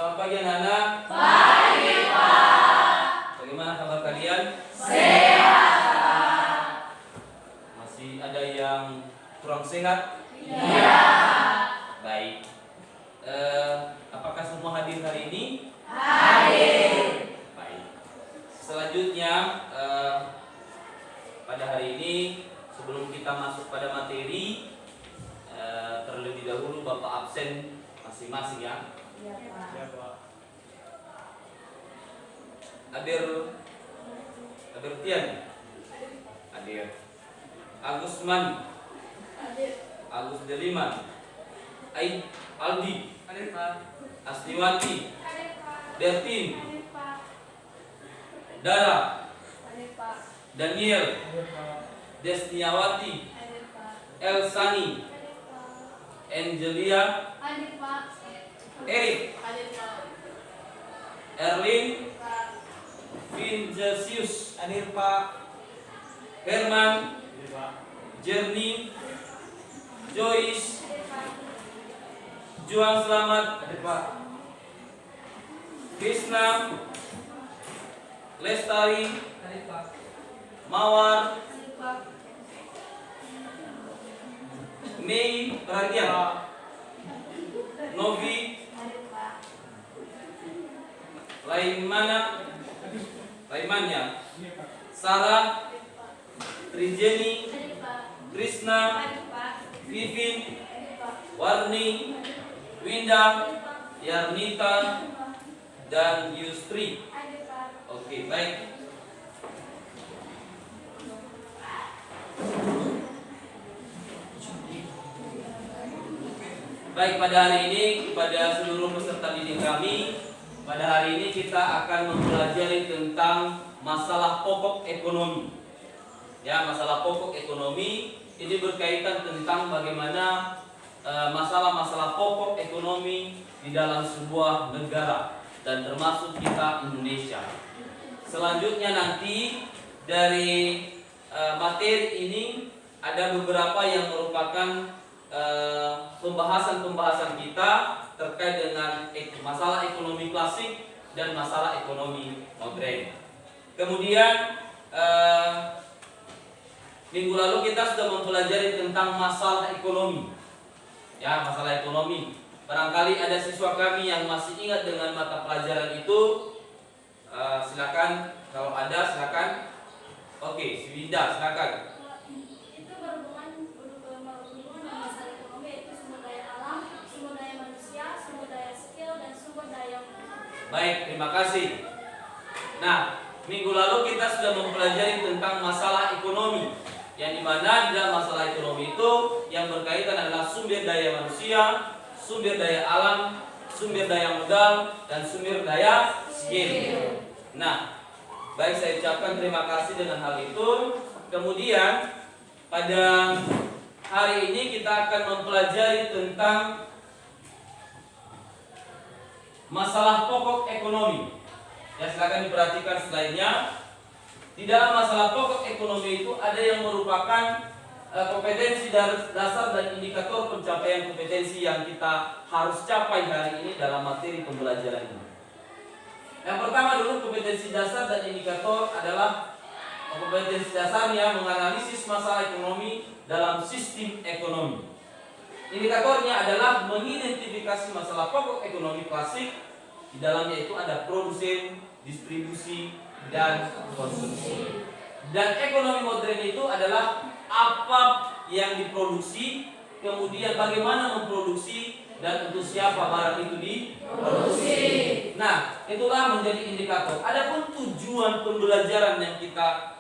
Selamat pagi anak-anak. Pagi, Pak. Bagaimana kabar kalian? Sehat, Pak. Masih ada yang kurang sehat? Iya. Baik. Apakah semua hadir hari ini? Hadir. Baik. Selanjutnya pada hari ini sebelum kita masuk pada materi, terlebih dahulu Bapak absen masing-masing ya. Iya, Pak. Hadir Tian. Hadir. Agusman. Hadir. Agus Deliman. Aldi. Hadir, Pak. Astiwati. Hadir, Pak. Dertin. Hadir, Pak. Dara. Hadir, Pak. Daniel. Hadir, Pak. Desniawati. Hadir, Pak. Elsani. Hadir, Pak. Angelia. Hadir, Pak. Erik. Hadir, Pak. Erlin. Pak. Vinicius. Hadir, Pak. Herman. Hadir, Pak. Jerni. Joyce. Hadir, Pak. Juang Selamat. Hadir, Pak. Krishna. Lestari. Hadir, Pak. Mawar. Hadir, Pak. Mei. Perhatian. Novi. Hadir, Pak. Laimannya. Hadir, Pak. Sarah. Hadir, Pak. Trijeni. Hadir, Pak. Krishna. Hadir, Pak. Vivin. Hadir, Pak. Warni. Winda. Yarnita. Dan Yustri. Hadir, Pak. Oke, baik. Baik, pada hari ini kepada seluruh peserta didik kami, pada hari ini kita akan mempelajari tentang masalah pokok ekonomi. Ya, masalah pokok ekonomi ini berkaitan tentang bagaimana masalah-masalah pokok ekonomi di dalam sebuah negara dan termasuk kita Indonesia. Selanjutnya nanti dari materi ini ada beberapa yang merupakan pembahasan-pembahasan kita terkait dengan masalah ekonomi klasik dan masalah ekonomi modern. Kemudian minggu lalu kita sudah mempelajari tentang masalah ekonomi. Ya, masalah ekonomi. Barangkali ada siswa kami yang masih ingat dengan mata pelajaran itu. Silakan, kalau ada silakan. Oke, si Winda silakan. Itu berhubungan dengan masalah ekonomi, yaitu sumber daya alam, sumber daya manusia, sumber daya skill, dan sumber daya. Baik, terima kasih. Nah, minggu lalu kita sudah mempelajari tentang masalah ekonomi, yang dimana di dalam masalah ekonomi itu yang berkaitan adalah sumber daya manusia, sumber daya alam, sumber daya modal, dan sumber daya skill. Nah, baik, saya ucapkan terima kasih dengan hal itu. Kemudian pada hari ini kita akan mempelajari tentang masalah pokok ekonomi. Ya, silakan diperhatikan slide-nya. Di dalam masalah pokok ekonomi itu ada yang merupakan kompetensi dasar dan indikator pencapaian kompetensi yang kita harus capai hari ini dalam materi pembelajaran ini. Yang pertama dulu, kompetensi dasar dan indikator adalah kompetensi dasarnya menganalisis masalah ekonomi dalam sistem ekonomi. Indikatornya adalah mengidentifikasi masalah pokok ekonomi klasik. Di dalamnya itu ada produsen, distribusi, dan konsumsi. Dan ekonomi modern itu adalah apa yang diproduksi, kemudian bagaimana memproduksi, dan untuk siapa barang itu diproduksi. Nah, itulah menjadi indikator. Adapun tujuan pembelajaran yang kita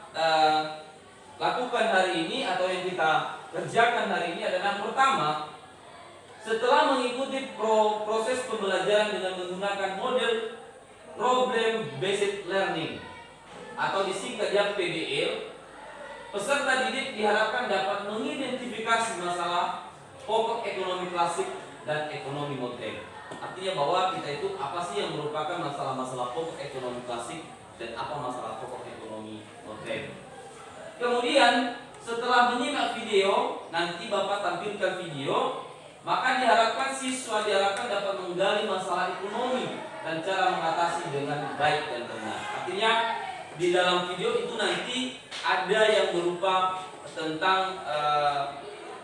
lakukan hari ini atau yang kita kerjakan hari ini adalah pertama, setelah mengikuti proses pembelajaran dengan menggunakan model problem based learning atau disingkatnya PBL, peserta didik diharapkan dapat mengidentifikasi masalah pokok ekonomi klasik dan ekonomi modern. Artinya bahwa kita itu apa sih yang merupakan masalah-masalah pokok ekonomi klasik dan apa masalah pokok ekonomi modern. Kemudian setelah menyimak video, nanti Bapak tampilkan video, maka diharapkan siswa dapat menggali masalah ekonomi dan cara mengatasi dengan baik dan benar. Artinya di dalam video itu nanti ada yang berupa tentang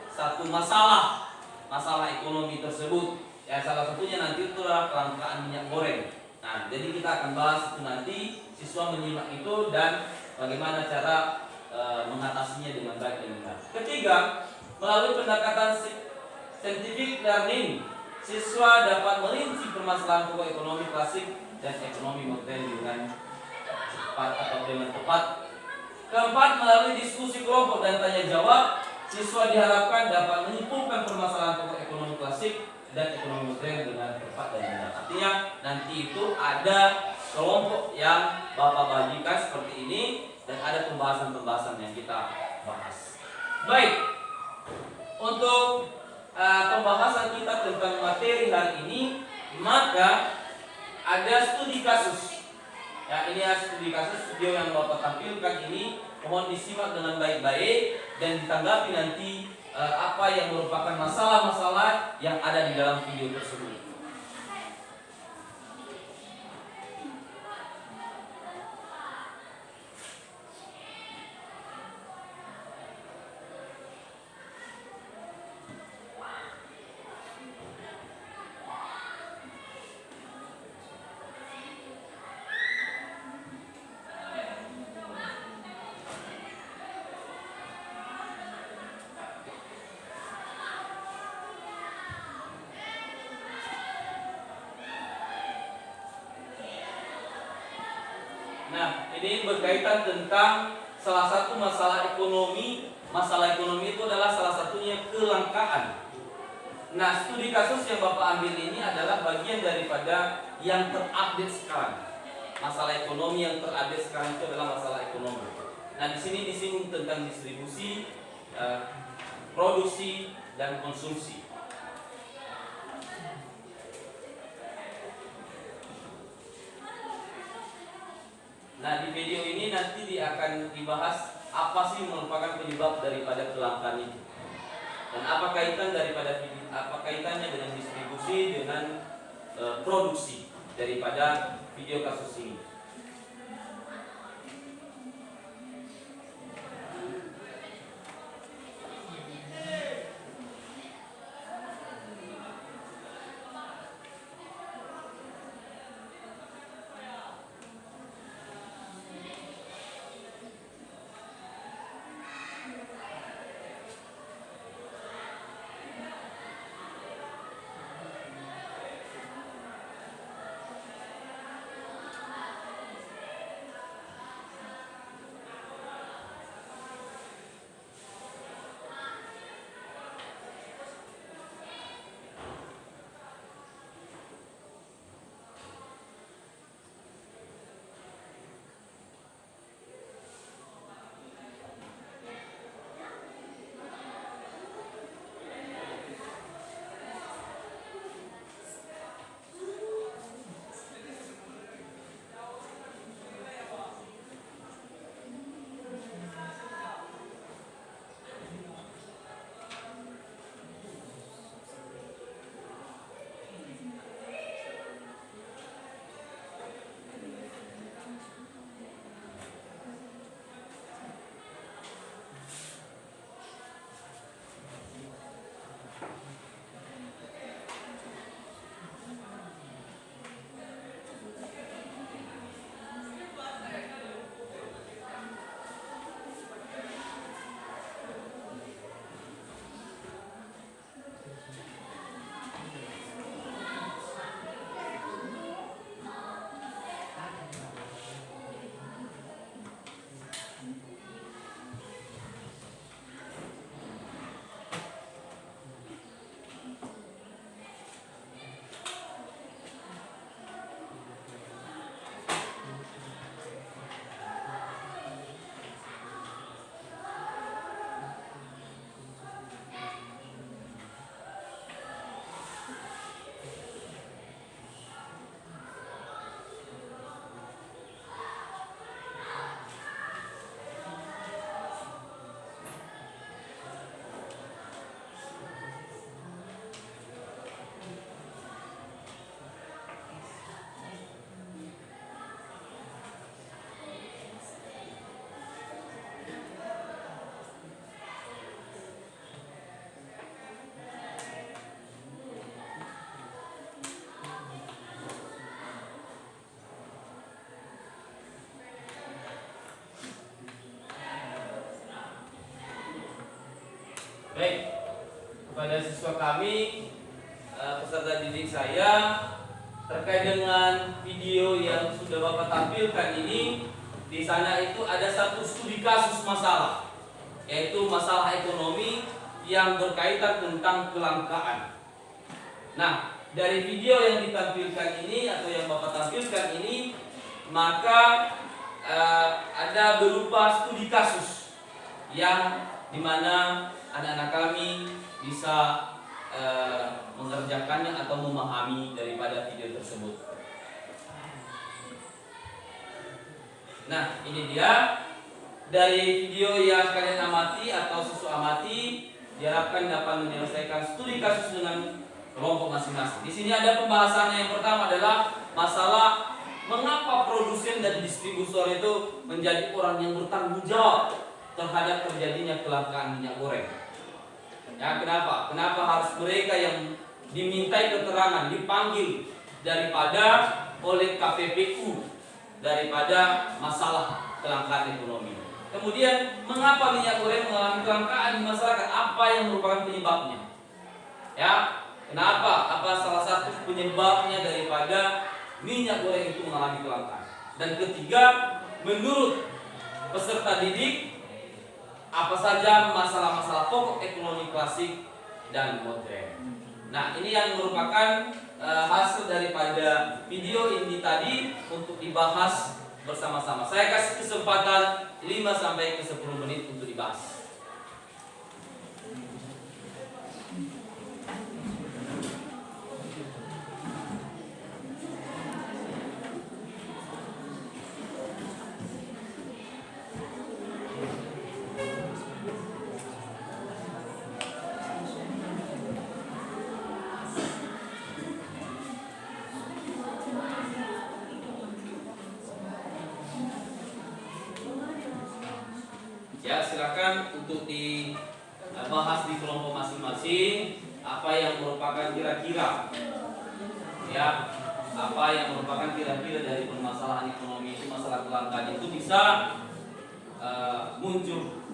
satu masalah ekonomi tersebut. Ya, salah satunya nanti itu adalah kelangkaan minyak goreng. Nah, jadi kita akan bahas itu nanti, siswa menyimak itu dan bagaimana cara mengatasinya dengan baik dan benar. Ketiga, melalui pendekatan scientific learning, siswa dapat merinci permasalahan pokok ekonomi klasik dan ekonomi modern dengan cepat atau dengan tepat. Keempat, melalui diskusi kelompok dan tanya jawab, siswa diharapkan dapat menyimpulkan permasalahan pokok ekonomi klasik dan ekonomi modern dengan tepat dan benar. Artinya nanti itu ada kelompok yang Bapak bagikan seperti ini dan ada pembahasan-pembahasan yang kita bahas. Baik, untuk pembahasan kita tentang materi hari ini, maka ada studi kasus. Ya, ini adalah studi kasus video yang Bapak tampilkan ini. Mohon disimak dengan baik-baik dan ditanggapi nanti apa yang merupakan masalah-masalah yang ada di dalam video tersebut. Nah, ini berkaitan tentang salah satu masalah ekonomi. Masalah ekonomi itu adalah salah satunya kelangkaan. Nah, studi kasus yang Bapak ambil ini adalah bagian daripada yang terupdate sekarang. Masalah ekonomi yang terupdate sekarang itu adalah masalah ekonomi. Nah, di sini disinggung tentang distribusi, produksi, dan konsumsi. Nah, di video ini nanti akan dibahas apa sih merupakan penyebab daripada kelangkaan itu, dan apa kaitannya dengan distribusi dengan produksi daripada video kasus ini. Baik, kepada siswa kami, peserta didik saya, terkait dengan video yang sudah Bapak tampilkan ini, di sana itu ada satu studi kasus masalah, yaitu masalah ekonomi yang berkaitan tentang kelangkaan. Nah, dari video yang ditampilkan ini atau yang Bapak tampilkan ini, maka ada berupa studi kasus yang dimana anak-anak kami bisa mengerjakannya atau memahami daripada video tersebut. Nah, ini dia dari video yang kalian amati atau siswa amati, diharapkan dapat menyelesaikan studi kasus dengan kelompok masing-masing. Di sini ada pembahasannya. Yang pertama adalah masalah mengapa produsen dan distributor itu menjadi orang yang bertanggung jawab terhadap terjadinya kelangkaan minyak goreng. Ya, kenapa? Kenapa harus mereka yang dimintai keterangan, dipanggil daripada oleh KPPU daripada masalah kelangkaan ekonomi. Kemudian, mengapa minyak goreng mengalami kelangkaan di masyarakat? Apa yang merupakan penyebabnya? Ya, kenapa? Apa salah satu penyebabnya daripada minyak goreng itu mengalami kelangkaan? Dan ketiga, menurut peserta didik, apa saja masalah-masalah pokok ekonomi klasik dan modern. Nah, ini yang merupakan hasil daripada video ini tadi untuk dibahas bersama-sama. Saya kasih kesempatan 5 sampai ke 10 menit untuk dibahas. Ya, silakan untuk dibahas di kelompok masing-masing apa yang merupakan kira-kira, ya, apa yang merupakan kira-kira dari permasalahan ekonomi itu, masalah kelangkaan itu bisa muncul.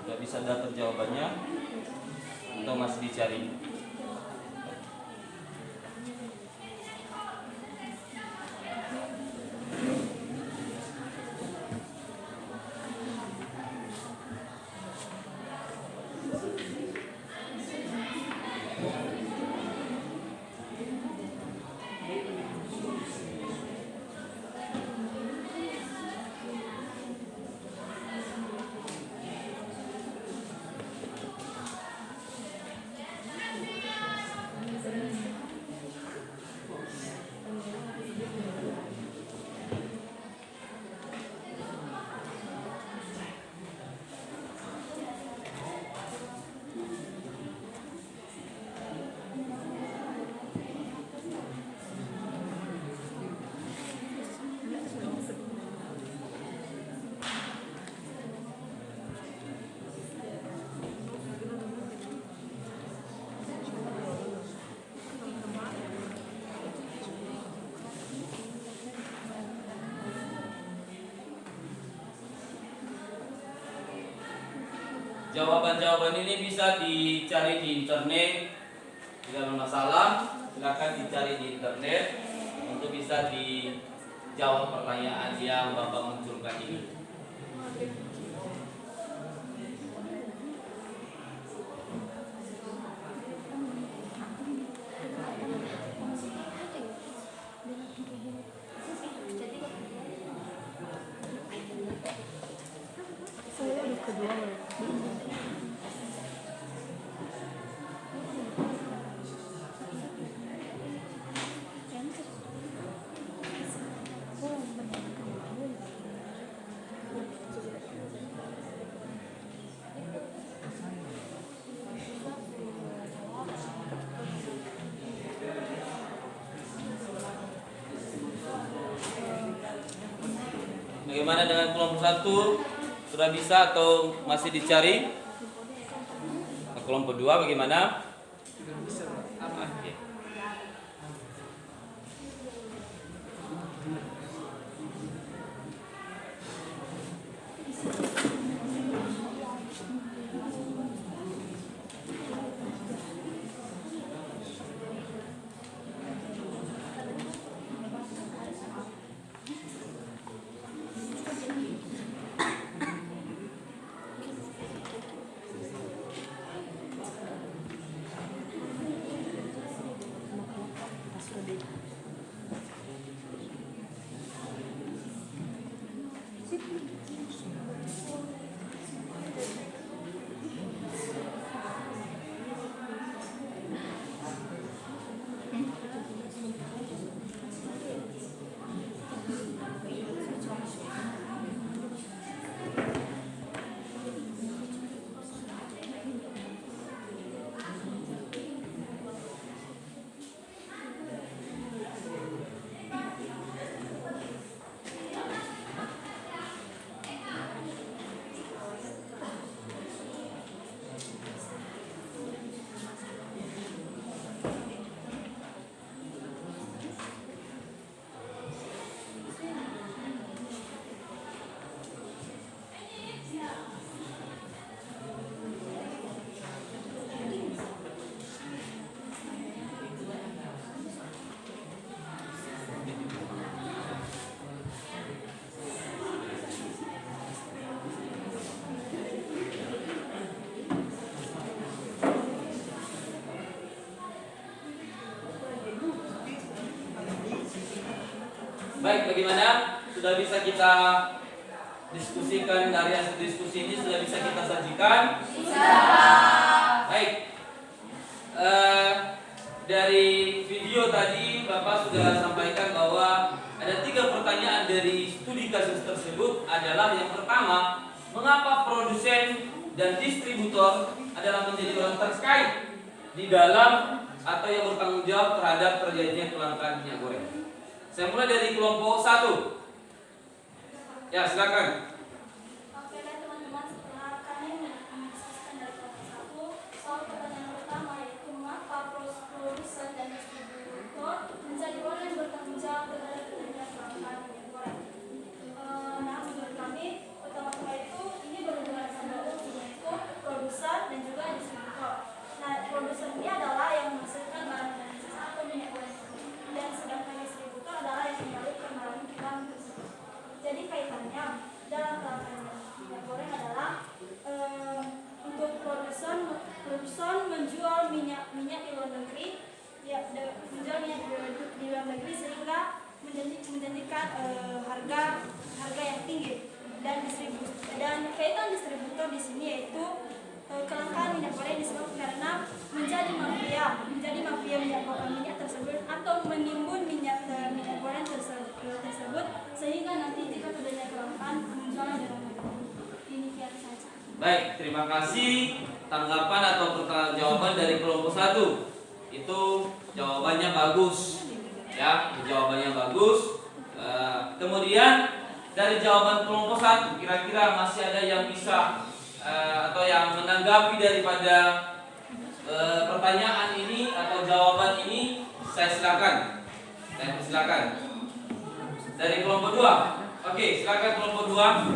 Sudah bisa dapat jawabannya atau masih dicari? Jawaban-jawaban ini bisa dicari di internet, tidak bermasalah. Silakan dicari di internet untuk bisa dijawab pertanyaan yang Bapak munculkan ini. Bagaimana dengan kelompok 1? Sudah bisa atau masih dicari? Kelompok 2 bagaimana? Sudah bisa, Pak. Aman. Oke. Baik, bagaimana? Sudah bisa kita diskusikan dari hasil diskusi ini, sudah bisa kita sajikan? Bisa. Baik. Dari video tadi Bapak sudah sampaikan bahwa ada 3 pertanyaan dari studi kasus tersebut. Adalah yang pertama, mengapa produsen dan distributor adalah menjadi orang terkait di dalam atau yang bertanggung jawab terhadap terjadinya kelangkaan minyak goreng. Saya mulai dari kelompok 1. Ya, silakan. Oke deh teman-teman, setelah kami mendiskusikan dari kelompok 1, soal pertanyaan pertama yaitu mengapa produsen dan distributor menjadi orang yang bertanggung jawab terhadap terjadinya kelangkaan minyak goreng. Nah, menurut kami pertama-tama itu ini berhubungan sama yaitu produsen dan juga distributor. Nah, produsen ini adalah yang menghasilkan bahan dan jasa atau minyak goreng, dan sedangkan distributor adalah yang menyalurkan barang iklan tersebut. Jadi kaitannya dalam kelangkaan minyak goreng adalah untuk produsen menjual minyak di luar negeri, ya, menjual minyak di luar negeri sehingga menjadikan harga yang tinggi, dan kaitan distributor di sini yaitu kelangkaan minyak goreng disebabkan karena menjadi mafia minyak tersebut atau menimbun minyak goreng tersebut sehingga nanti jika terjadi kelangkaan menjualnya dengan mudah. Demikian saja. Baik, terima kasih. Tanggapan atau jawaban dari kelompok 1 itu jawabannya bagus, ya, jawabannya bagus. Kemudian dari jawaban kelompok 1 kira-kira masih ada yang bisa atau yang menanggapi daripada pertanyaan ini atau jawaban ini? Saya silakan. Dari kelompok 2. Oke, silakan kelompok 2.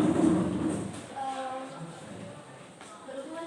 Berhubungan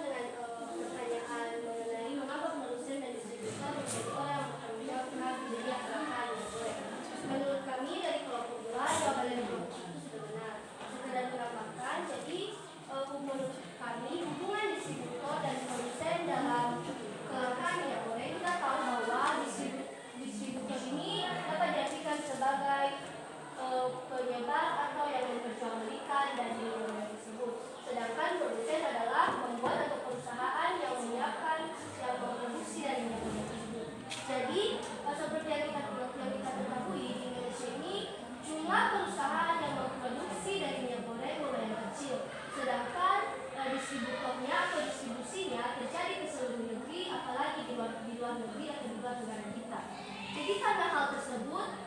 Jadi karena hal tersebut,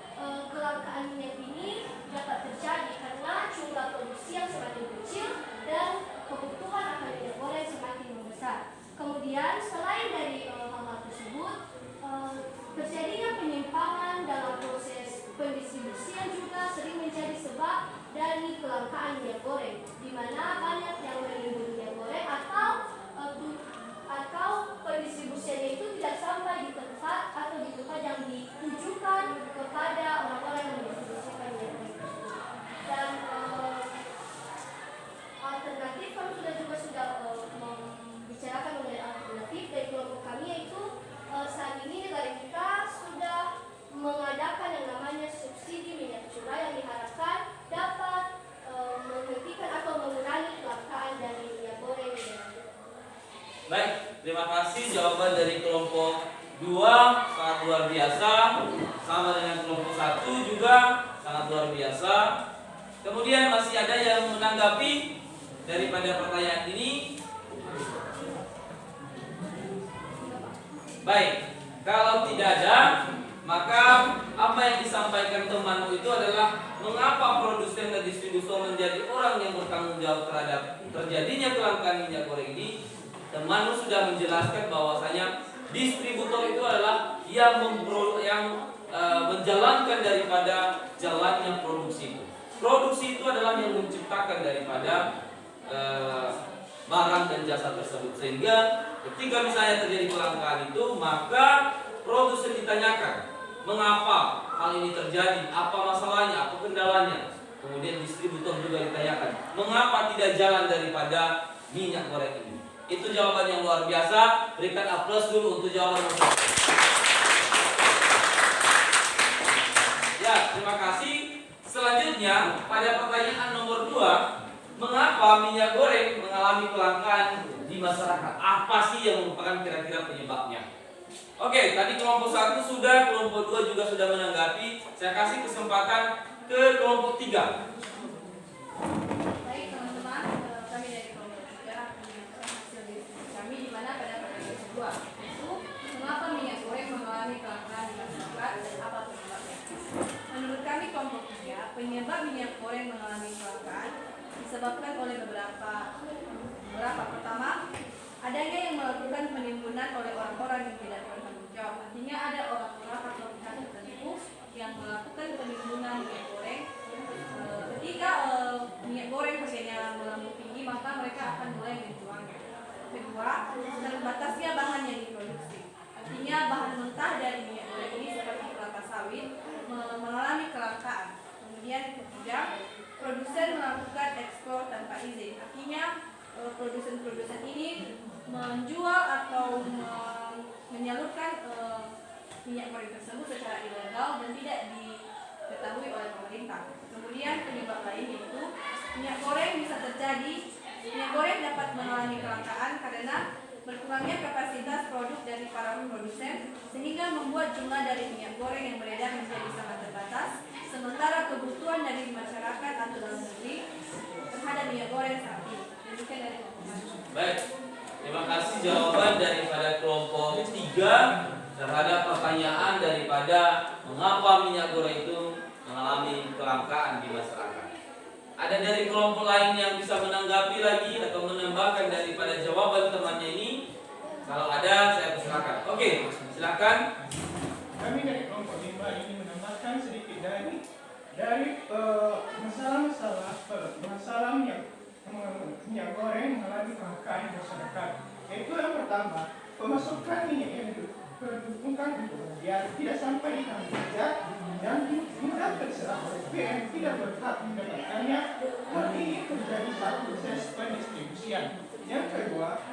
kelangkaan minyak ini dapat terjadi karena jumlah produksi yang semakin kecil dan kebutuhan akan minyak goreng semakin membesar. Kemudian selain dari hal-hal tersebut, terjadinya penyimpangan dalam proses pendistribusian juga sering menjadi sebab dari kelangkaan minyak goreng, di mana banyak yang menimbun minyak goreng atau pendistribusiannya itu tidak sampai di tempat atau di tempat yang ditujukan kepada orang-orang yang mendistribusikan minyak goreng. Dan alternatif, kami sudah membicarakan mengenai alternatif dari kelompok kami, yaitu saat ini negara kita sudah mengadakan yang namanya subsidi minyak curah yang diharapkan dapat menghentikan atau mengurangi kelangkaan dari minyak goreng. Baik, terima kasih jawaban dari kelompok 2 sangat luar biasa, sama dengan kelompok 1 juga sangat luar biasa. Kemudian masih ada yang menanggapi daripada pertanyaan ini? Baik, kalau tidak ada, maka apa yang disampaikan temanmu itu adalah mengapa produsen dan distributor menjadi orang yang bertanggung jawab terhadap terjadinya kelangkaan minyak goreng ini. Temanmu sudah menjelaskan bahwasanya distributor itu adalah yang menjalankan daripada jalannya produksi itu. Produksi itu adalah yang menciptakan daripada barang dan jasa tersebut, sehingga ketika misalnya terjadi kelangkaan itu, maka produsen ditanyakan mengapa hal ini terjadi, apa masalahnya, apa kendalanya. Kemudian distributor juga ditanyakan mengapa tidak jalan daripada minyak goreng ini. Itu jawaban yang luar biasa. Berikan aplaus dulu untuk jawaban Mas. Ya, terima kasih. Selanjutnya pada pertanyaan nomor 2, mengapa minyak goreng mengalami kelangkaan di masyarakat? Apa sih yang merupakan kira-kira penyebabnya? Oke, tadi kelompok 1 sudah, kelompok 2 juga sudah menanggapi. Saya kasih kesempatan ke kelompok 3. Baik teman-teman, kami dari kelompok 3 akan menyampaikan hasil diskusi kami di mana pada pertanyaan kedua, yaitu mengapa minyak goreng mengalami kelangkaan di masyarakat dan apa penyebabnya. Menurut kami kelompok 3, penyebab minyak goreng mengalami kelangkaan disebabkan oleh beberapa. Pertama, adanya yang melakukan penimbunan oleh orang-orang yang tidak bertanggung jawab. Artinya ada orang-orang atau pihak tertentu yang melakukan penimbunan minyak goreng. Ketika minyak goreng harganya melambung tinggi, maka mereka akan mulai menjualnya. Kedua, terbatasnya bahan yang diproduksi. Artinya bahan mentah dari minyak goreng ini seperti kelapa sawit mengalami kelangkaan. Kemudian ketiga, produsen melakukan ekspor tanpa izin. Artinya produsen-produsen ini menjual atau menyalurkan minyak goreng tersebut secara ilegal dan tidak diketahui oleh pemerintah. Kemudian penyebab lain yaitu minyak goreng bisa terjadi. Minyak goreng dapat mengalami kelangkaan karena berkurangnya kapasitas produk dari para produsen, sehingga membuat jumlah dari minyak goreng yang beredar menjadi sangat terbatas, sementara kebutuhan dari masyarakat atau dalam negeri terhadap minyak goreng saat ini. Demikian dari Baik, terima kasih jawaban daripada kelompok 3 terhadap pertanyaan daripada mengapa minyak goreng itu mengalami kelangkaan di masyarakat. Ada dari kelompok lain yang bisa menanggapi lagi atau menambahkan daripada jawaban temannya ini? Kalau ada, saya persilakan. Oke, silakan. Kami dari kelompok 5 ini menambahkan sedikit dari masalah minyak goreng mengalami kelangkaan di masyarakat. Yaitu yang pertama, pemasukan minyak yang diperhitungkan itu tidak sampai di tangan rakyat dan mudah terserah oleh PM tidak berhak mendapatkannya. Hal ini terjadi saat proses pendistribusian. Yang kedua,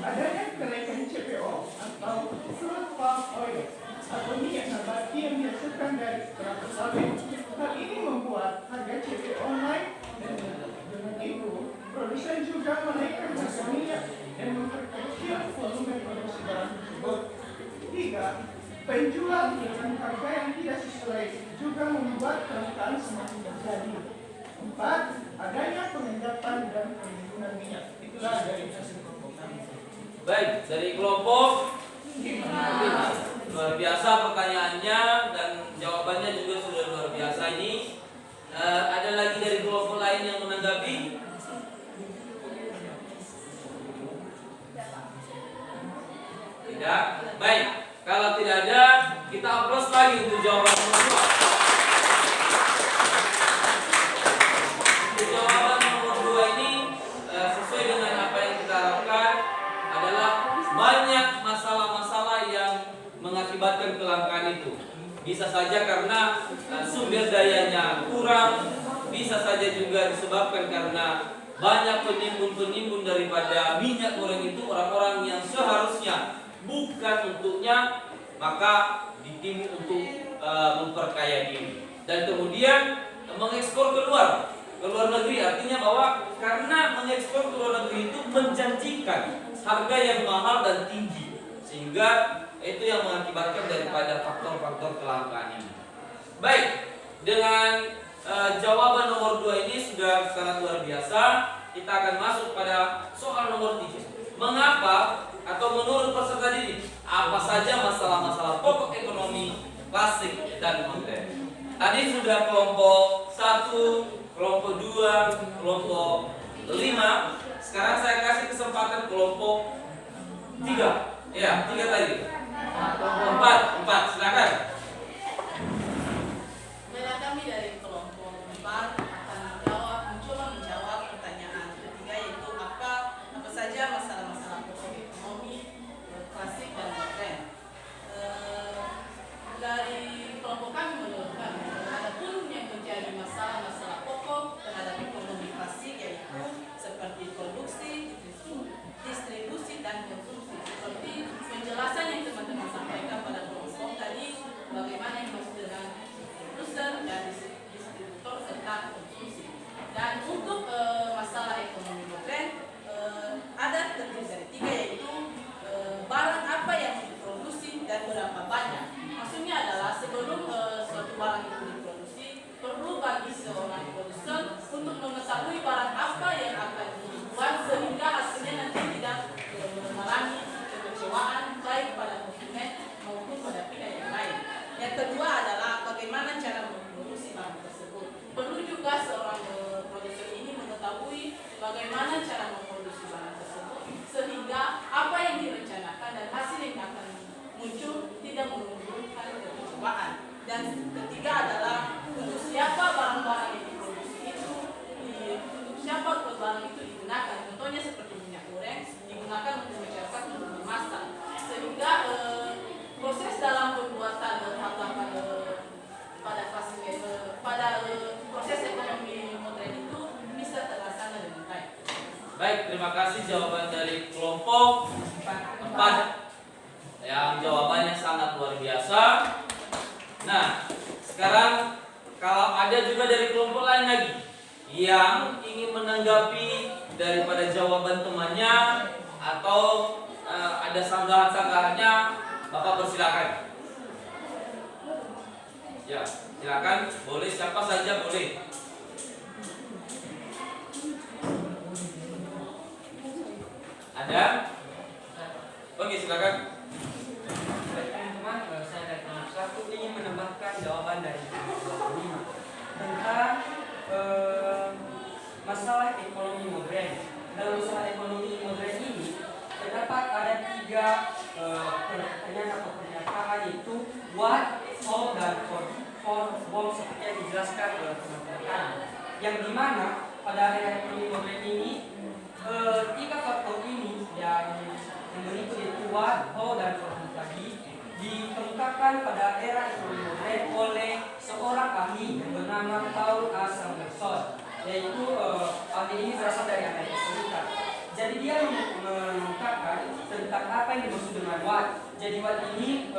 adanya kenaikan CPO atau crude palm oil atau minyak nabati yang dihasilkan dari kelapa sawit. Hal ini membuat harga CPO naik dan dengan itu produsen juga menaikkan harga minyak dan memperkecil volume produksi barang tersebut. 3. Penjual dengan harga yang tidak sesuai juga membuat kelangkaan semakin terjadi. 4. Adanya pengendapan dan penimbunan minyak. Itulah dari hasil kelompok kami. Baik, dari kelompok 5. Luar biasa pertanyaannya dan Baik, kalau tidak ada, kita aplaus lagi untuk jawaban nomor 2. Untuk jawaban nomor 2 ini sesuai dengan apa yang kita harapkan adalah banyak masalah-masalah yang mengakibatkan kelangkaan itu. Bisa saja karena sumber dayanya kurang, bisa saja juga disebabkan karena banyak penimbun-penimbun daripada minyak goreng itu orang-orang yang seharusnya bukan untuknya, maka ditimbun untuk memperkaya diri dan kemudian mengekspor ke luar negeri. Artinya bahwa karena mengekspor ke luar negeri itu menjanjikan harga yang mahal dan tinggi, sehingga itu yang mengakibatkan daripada faktor-faktor kelangkaan ini. Baik, dengan jawaban nomor 2 ini sudah sangat luar biasa. Kita akan masuk pada soal nomor 3. Mengapa atau menurut peserta didik apa saja masalah-masalah pokok ekonomi klasik dan modern? Tadi sudah kelompok 1, kelompok 2, kelompok 5. Sekarang saya kasih kesempatan kelompok 3. Ya, 3 tadi. 4, silakan. Kami dari kelompok 4 akan mencoba menjawab pertanyaan ketiga, yaitu apa saja masalah-masalah pokok ekonomi klasik dan modern. Dari kelompok kami menurut kami, adapun yang menjadi masalah-masalah pokok terhadap ekonomi klasik yaitu seperti produksi, distribusi dan konsumsi. Seperti penjelasan yang teman-teman sampaikan pada kelompok tadi, bagaimana yang dimaksud dengan produsen dan distributor serta konsumsi. Dan untuk masalah ekonomi modern ada terdiri dari 3, yaitu barang apa yang diproduksi dan berapa banyak. Maksudnya adalah sebelum suatu barang itu diproduksi, perlu bagi seorang produsen untuk mengetahui barang apa yang akan dibuat sehingga hasilnya nanti tidak mengalami kekecewaan baik pada konsumen maupun pada pihak yang lain. Yang kedua adalah bagaimana cara memproduksi barang tersebut. Perlu juga seorang produsen ini mengetahui bagaimana cara memproduksi barang tersebut sehingga apa yang direncanakan dan hasil yang akan muncul tidak menimbulkan kekecewaan. Dan ketiga adalah untuk siapa barang-barang yang diproduksi itu, untuk siapa barang itu digunakan. Contohnya seperti minyak goreng digunakan untuk masyarakat untuk memasak, sehingga proses dalam pembuatan pada proses ekonomi modern itu bisa terlaksana dengan baik. Baik, terima kasih jawaban dari kelompok 4 yang jawabannya sangat luar biasa. Nah, sekarang kalau ada juga dari kelompok lain lagi yang ingin menanggapi daripada jawaban temannya atau ada sanggahan-sanggahannya, Bapak persilakan. Ya, silakan, boleh siapa saja boleh. Ada? Oke, silakan. Baik teman-teman, saya dari kelompok 1 ingin menambahkan jawaban dari kelompok 5 tentang masalah ekonomi modern. Dalam masalah ekonomi modern ini terdapat ada 3 pertanyaan atau pernyataan, yaitu what, how, dan for seperti yang dijelaskan oleh teman-teman kami. Yang dimana pada era ekonomi modern ini 3 faktor ini yang berikut, yaitu what, how, dan for tadi dikemukakan pada era ekonomi modern oleh seorang ahli yang bernama Paul A. Samuelson, yaitu ahli ini berasal dari Amerika Serikat. Jadi dia mengungkapkan tentang apa yang dimaksud dengan what. Jadi what ini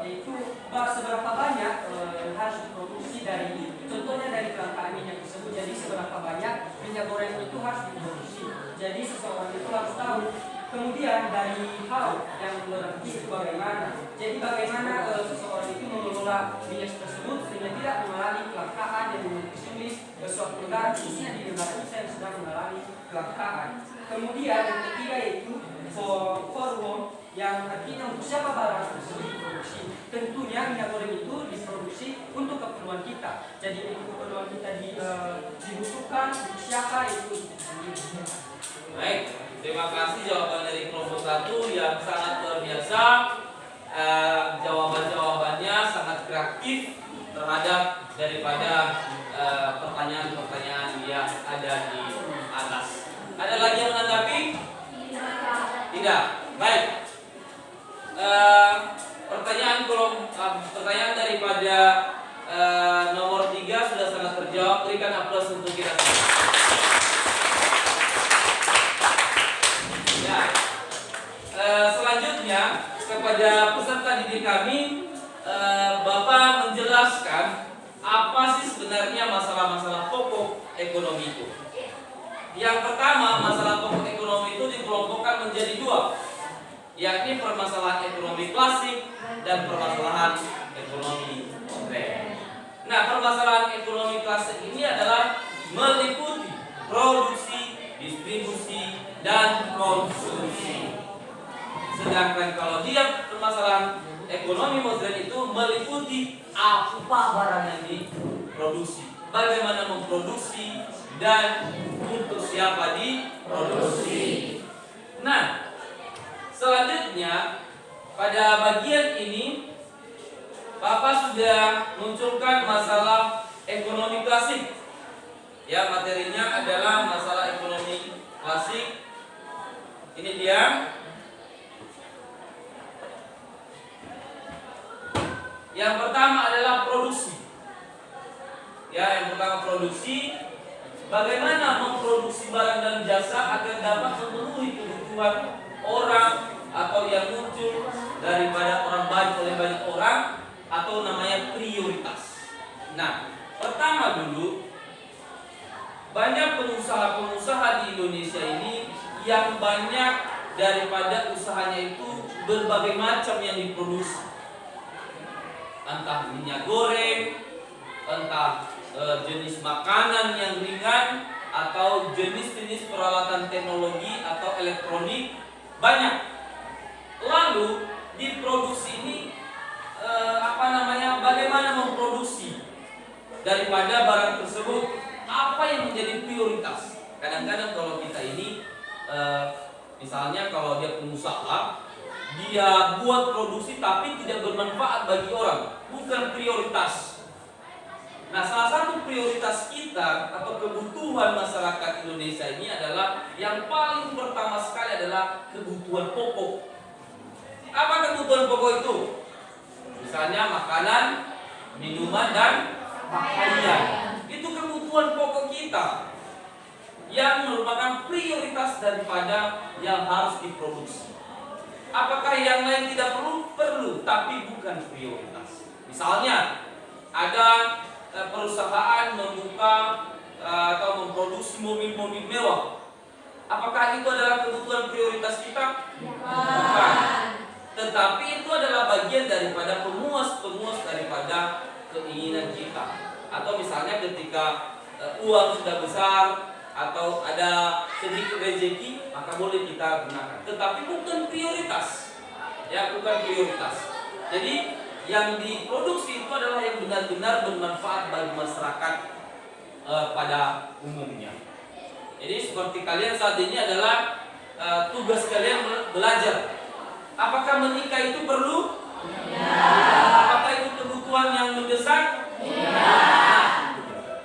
yaitu seberapa banyak yang harus diproduksi dari, contohnya dari kelangkaan minyak tersebut. Jadi seberapa banyak minyak goreng itu harus diproduksi. Jadi seseorang itu harus tahu. Kemudian dari how, yang berarti itu bagaimana. Jadi bagaimana seseorang itu mengelola minyak tersebut sehingga tidak mengalami kelangkaan yang memiliki sulit suatu negara, khususnya di negara kita yang sedang mengalami kelangkaan. Kemudian yang ketiga yaitu for what, yang artinya untuk siapa barang tersebut diproduksi. Tentunya minyak goreng itu diproduksi untuk keperluan kita. Jadi untuk keperluan kita dibutuhkan untuk siapa itu. Baik, terima kasih jawaban dari kelompok 1 yang sangat luar biasa. jawaban-jawabannya sangat kreatif terhadap daripada pertanyaan-pertanyaan yang ada di atas. Ada lagi yang menanggapi? Tidak. Baik. Pertanyaan daripada nomor 3 sudah sangat terjawab. Berikan aplaus untuk kita semua. Ya. Selanjutnya kepada peserta didik kami, Bapak menjelaskan apa sih sebenarnya masalah-masalah pokok ekonomi itu. Yang pertama, masalah pokok ekonomi itu dikelompokkan menjadi 2, yakni permasalahan ekonomi klasik dan permasalahan ekonomi modern. Nah, permasalahan ekonomi klasik ini adalah meliputi produksi, distribusi, dan konsumsi. Sedangkan kalau dia permasalahan ekonomi modern itu meliputi apa barang yang diproduksi, bagaimana memproduksi, dan untuk siapa diproduksi. Nah, selanjutnya pada bagian ini Bapak sudah munculkan masalah ekonomi klasik. Ya, materinya adalah masalah ekonomi klasik. Ini dia. Yang pertama adalah produksi. Ya, yang pertama produksi. Bagaimana memproduksi barang dan jasa agar dapat memenuhi kebutuhan orang atau yang muncul daripada orang banyak oleh banyak orang, atau namanya prioritas. Nah, pertama dulu, banyak pengusaha-pengusaha di Indonesia ini yang banyak daripada usahanya itu berbagai macam yang diproduksi. Entah minyak goreng, entah jenis makanan yang ringan, atau jenis-jenis peralatan teknologi atau elektronik, banyak. Lalu diproduksi ini bagaimana memproduksi daripada barang tersebut, apa yang menjadi prioritas. Kadang-kadang kalau kita ini misalnya kalau dia pengusaha, dia buat produksi tapi tidak bermanfaat bagi orang, bukan prioritas. Nah, salah satu prioritas kita atau kebutuhan masyarakat Indonesia ini adalah yang paling pertama sekali adalah kebutuhan pokok. Apa kebutuhan pokok itu? Misalnya makanan, minuman, dan pakaian. Itu kebutuhan pokok kita yang merupakan prioritas daripada yang harus diproduksi. Apakah yang lain tidak perlu? Perlu, tapi bukan prioritas. Misalnya ada perusahaan membuka atau memproduksi mobil-mobil mewah. Apakah itu adalah kebutuhan prioritas kita? Bukan. Tetapi itu adalah bagian daripada pemuas daripada keinginan kita. Atau misalnya ketika uang sudah besar atau ada sedikit rezeki, maka boleh kita gunakan. Tetapi bukan prioritas. Ya, bukan prioritas. Jadi yang diproduksi itu adalah yang benar-benar bermanfaat bagi masyarakat pada umumnya. Jadi seperti kalian saat ini adalah tugas kalian belajar. Apakah menikah itu perlu? Ya. Apakah itu kebutuhan yang mendesak? Ya. Nah,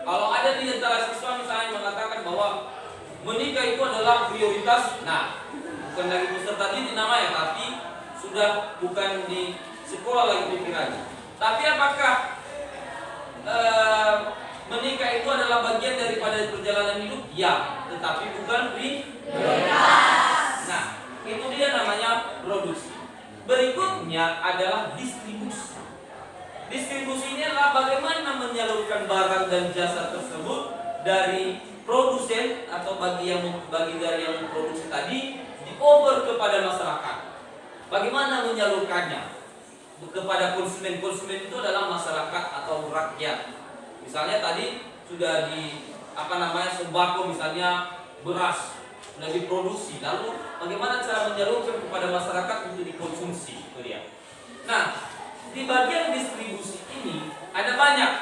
kalau ada di antara siswa misalnya mengatakan bahwa menikah itu adalah prioritas, nah bukan lagi peserta didik namanya, tapi sudah bukan di sekolah lagi pikirannya. Tapi apakah menikah itu adalah bagian daripada perjalanan hidup? Ya, tetapi bukan prioritas. Nah, itu dia namanya produksi. Berikutnya adalah distribusi. Distribusi ini adalah bagaimana menyalurkan barang dan jasa tersebut dari produsen atau bagi dari yang memproduksi tadi dioper kepada masyarakat. Bagaimana menyalurkannya kepada konsumen? Konsumen itu adalah masyarakat atau rakyat. Misalnya tadi sudah sembako, misalnya beras sudah diproduksi, lalu bagaimana cara menyalurkan kepada masyarakat untuk dikonsumsi, itu dia. Nah, di bagian distribusi ini ada banyak,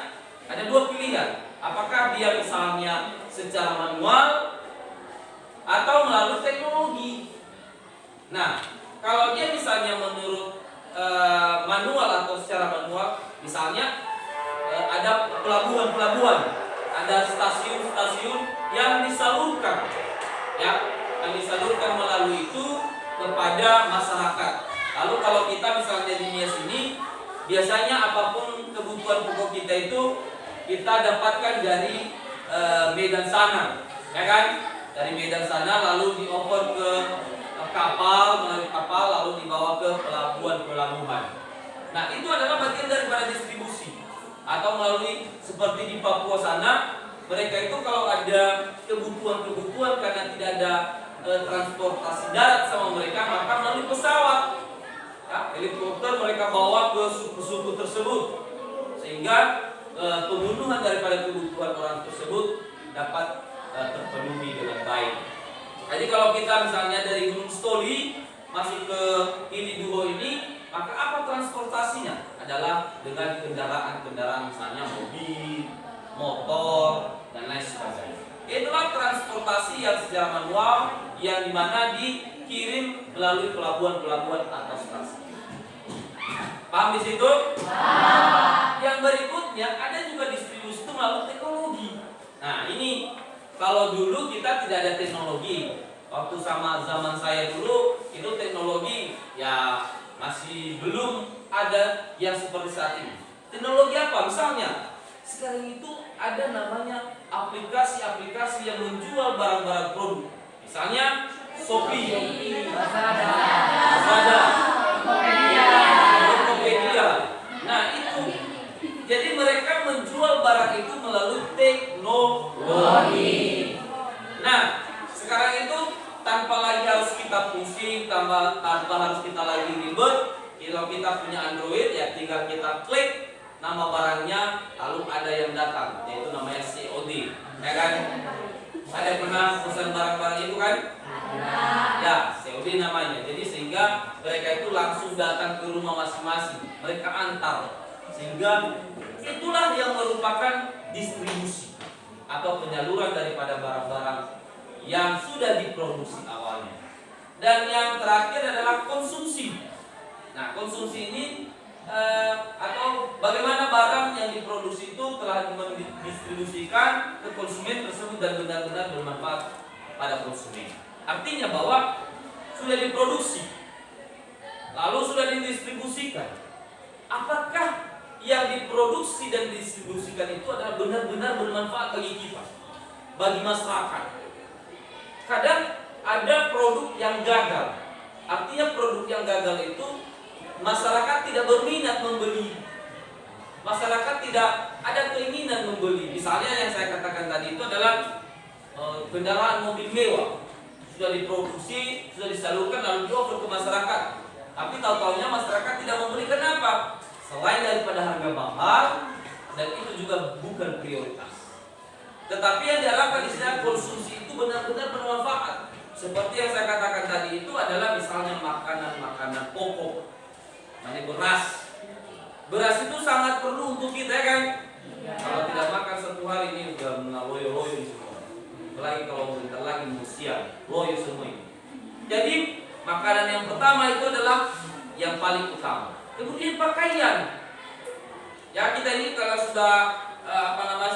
ada 2 pilihan. Apakah dia misalnya secara manual atau melalui teknologi. Nah, kalau dia misalnya menurut manual atau secara manual, misalnya ada pelabuhan-pelabuhan, ada stasiun-stasiun yang disalurkan, ya, yang disalurkan melalui itu kepada masyarakat. Lalu kalau kita misalnya di Nias ini, biasanya apapun kebutuhan pokok kita itu kita dapatkan dari Medan sana, ya kan? Dari Medan sana lalu dioper ke kapal, melalui kapal lalu dibawa ke pelabuhan-pelabuhan. Nah, itu adalah bagian daripada distribusi. Atau melalui seperti di Papua sana, mereka itu kalau ada kebutuhan-kebutuhan karena tidak ada transportasi darat sama mereka, maka melalui pesawat, ya, helikopter mereka bawa ke suku-suku tersebut, sehingga pembunuhan daripada kebutuhan orang tersebut dapat terpenuhi dengan baik. Jadi kalau kita misalnya dari Gunung Stoli masuk ke Gili Duho ini, maka apa transportasinya? Adalah dengan kendaraan-kendaraan misalnya mobil, motor, dan lain sebagainya. Itulah transportasi yang secara manual yang dimana dikirim melalui pelabuhan-pelabuhan atau stasiun. Paham di situ? Yang berikutnya ada juga distribusi itu melalui teknologi. Nah, ini kalau dulu kita tidak ada teknologi. Waktu sama zaman saya dulu itu teknologi ya masih belum ada yang seperti saat ini. Teknologi apa? Misalnya sekarang itu ada namanya aplikasi-aplikasi yang menjual barang-barang produk. Misalnya Shopee, Lazada, Tokopedia. Nah, itu jadi mereka menjual barang itu melalui teknologi. Nah, sekarang itu tanpa lagi harus kita pusing, tanpa harus kita lagi ribet. Kalau kita punya Android ya tinggal kita klik nama barangnya, lalu ada yang datang, yaitu namanya COD, ya kan? Ada pernah pesan barang-barang itu kan? Ya, COD namanya. Jadi sehingga mereka itu langsung datang ke rumah masing-masing, mereka antar, sehingga itulah yang merupakan distribusi atau penyaluran daripada barang-barang yang sudah diproduksi awalnya. Dan yang terakhir adalah konsumsi. Nah, konsumsi ini atau bagaimana barang yang diproduksi itu telah didistribusikan ke konsumen tersebut dan benar-benar bermanfaat pada konsumen. Artinya bahwa sudah diproduksi, lalu sudah didistribusikan. Apakah yang diproduksi dan didistribusikan itu adalah benar-benar bermanfaat bagi kita, bagi masyarakat? Kadang ada produk yang gagal. Artinya produk yang gagal itu masyarakat tidak berminat membeli. Masyarakat tidak ada keinginan membeli. Misalnya yang saya katakan tadi itu adalah kendaraan mobil mewah. Sudah diproduksi, sudah disalurkan lalu dioper ke masyarakat. Tapi tahu-tahunya masyarakat tidak membeli. Kenapa? Selain daripada harga mahal, dan itu juga bukan prioritas. Tetapi yang diharapkan istilah konsumsi itu benar-benar bermanfaat. Seperti yang saya katakan tadi itu adalah misalnya makanan-makanan pokok. Ini beras. Beras itu sangat perlu untuk kita, kan? Kalau tidak makan satu hari ini udah loyo-loyo semua. Apalagi kalau bentar lagi mau siang, loyo semua ini. Jadi makanan yang pertama itu adalah yang paling utama. Kemudian pakaian. Ya, kita ini kalau sudah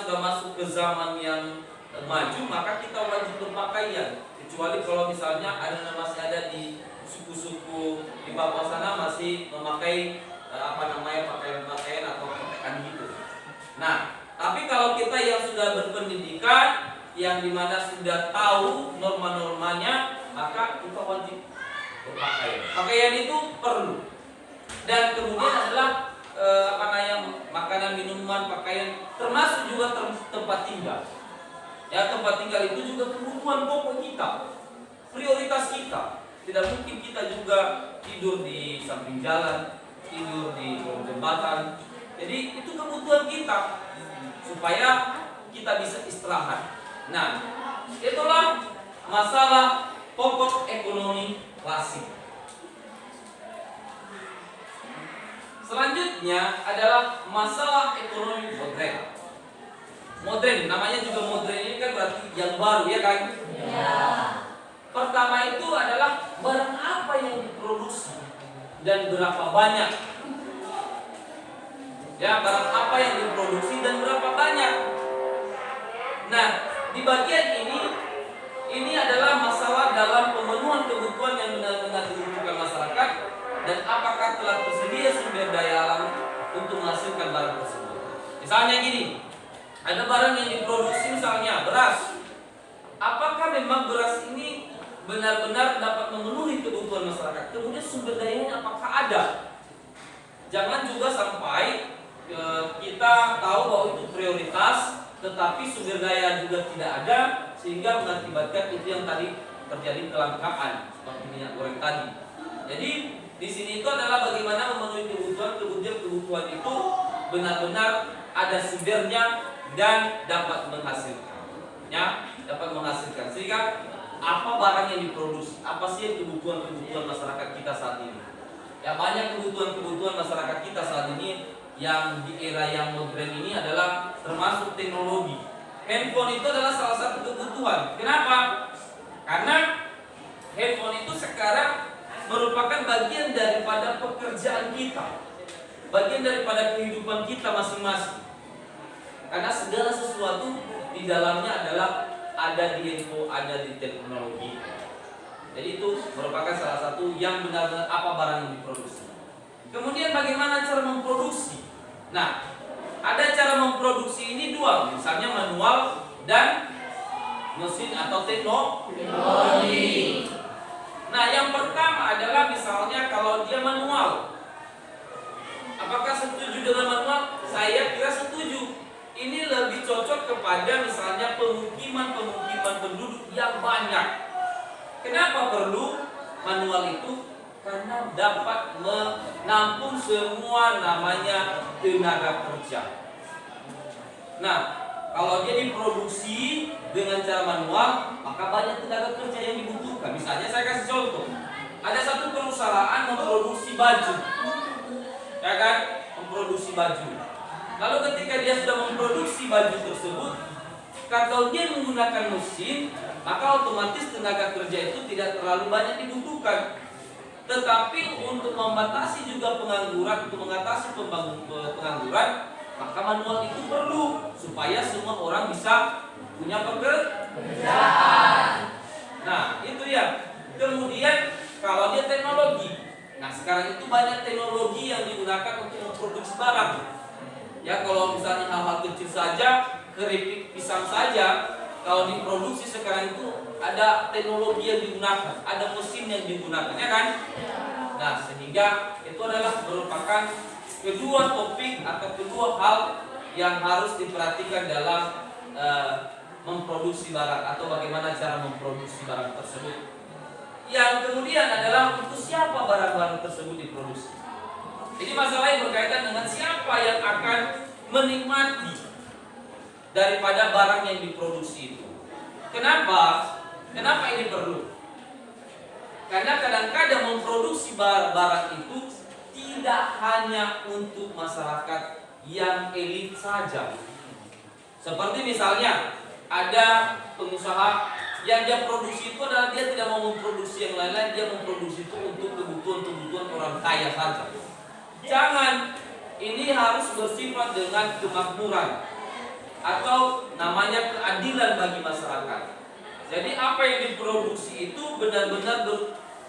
sudah masuk ke zaman yang maju, maka kita wajib berpakaian. Kecuali kalau misalnya masih ada di suku-suku di Papua sana masih memakai pakaian-pakaian atau pakaian gitu. Nah, tapi kalau kita yang sudah berpendidikan, yang dimana sudah tahu norma-normanya, maka kita wajib berpakaian. Pakaian itu perlu. Dan kemudian adalah makanan, minuman, pakaian, termasuk juga tempat tinggal. Ya, tempat tinggal itu juga kebutuhan pokok kita, prioritas kita. Tidak mungkin kita juga tidur di samping jalan, tidur di kolong jembatan. Jadi itu kebutuhan kita supaya kita bisa istirahat. Nah, itulah masalah pokok ekonomi klasik. Selanjutnya adalah masalah ekonomi modern. Modern, namanya juga modern ini kan berarti yang baru, ya kan? Ya. Pertama itu adalah barang apa yang diproduksi. dan berapa banyak. Ya, barang apa yang diproduksi dan berapa banyak. Nah, di bagian ini adalah masalah dalam pemenuhan kebutuhan yang benar-benar dibutuhkan masyarakat dan apakah telah tersedia sumber daya alam untuk menghasilkan barang tersebut. Misalnya gini, ada barang yang diproduksi misalnya beras. Apakah memang beras ini benar-benar dapat memenuhi kebutuhan masyarakat? Kemudian sumber dayanya apakah ada? Jangan juga sampai kita tahu bahwa itu prioritas, tetapi sumber daya juga tidak ada, sehingga mengakibatkan itu yang tadi terjadi kelangkaan seperti minyak goreng tadi. Jadi di sini itu adalah bagaimana memenuhi kebutuhan, kemudian kebutuhan itu benar-benar ada sumbernya dan dapat menghasilkan. Ya, dapat menghasilkan. Sehingga apa barang yang diproduksi, apa sih kebutuhan-kebutuhan masyarakat kita saat ini? Ya, banyak kebutuhan-kebutuhan masyarakat kita saat ini yang di era yang modern ini adalah termasuk teknologi. Handphone itu adalah salah satu kebutuhan. Kenapa? Karena handphone itu sekarang merupakan bagian daripada pekerjaan kita, bagian daripada kehidupan kita masing-masing. Karena segala sesuatu di dalamnya adalah ada di info, ada di teknologi. Jadi itu merupakan salah satu yang benar-benar apa barang yang diproduksi. Kemudian bagaimana cara memproduksi? Nah, ada cara memproduksi ini dua, misalnya manual dan mesin atau teknologi. Nah, yang pertama adalah misalnya kalau dia manual. Apakah setuju dengan manual? Saya kira setuju. Ini lebih cocok kepada misalnya pemukiman penduduk yang banyak. Kenapa perlu manual itu? Karena dapat menampung semua namanya tenaga kerja. Nah, kalau dia diproduksi dengan cara manual, maka banyak tenaga kerja yang dibutuhkan. Misalnya saya kasih contoh, ada satu perusahaan memproduksi baju, ya kan, memproduksi baju. Lalu ketika dia sudah memproduksi baju tersebut, kalau dia menggunakan mesin, maka otomatis tenaga kerja itu tidak terlalu banyak dibutuhkan. Tetapi untuk membatasi juga pengangguran, untuk mengatasi pengangguran, maka manual itu perlu supaya semua orang bisa punya pekerjaan. Nah, itu ya. Kemudian kalau dia teknologi, nah sekarang itu banyak teknologi yang digunakan untuk memproduksi barang. Ya, kalau misalnya hal-hal kecil saja, keripik pisang saja, kalau diproduksi sekarang itu ada teknologi yang digunakan, ada mesin yang digunakan, ya kan? Nah, sehingga itu adalah merupakan kedua topik atau kedua hal yang harus diperhatikan dalam memproduksi barang atau bagaimana cara memproduksi barang tersebut. Yang kemudian adalah untuk siapa barang-barang tersebut diproduksi. Jadi masalah yang berkaitan dengan siapa yang akan menikmati daripada barang yang diproduksi itu. Kenapa? Kenapa ini perlu? Karena kadang-kadang memproduksi barang itu tidak hanya untuk masyarakat yang elit saja. Seperti misalnya ada pengusaha yang dia produksi itu adalah dia tidak mau memproduksi yang lain-lain, dia memproduksi itu untuk kebutuhan orang kaya saja. Jangan, ini harus bersifat dengan kemakmuran atau namanya keadilan bagi masyarakat. Jadi apa yang diproduksi itu benar-benar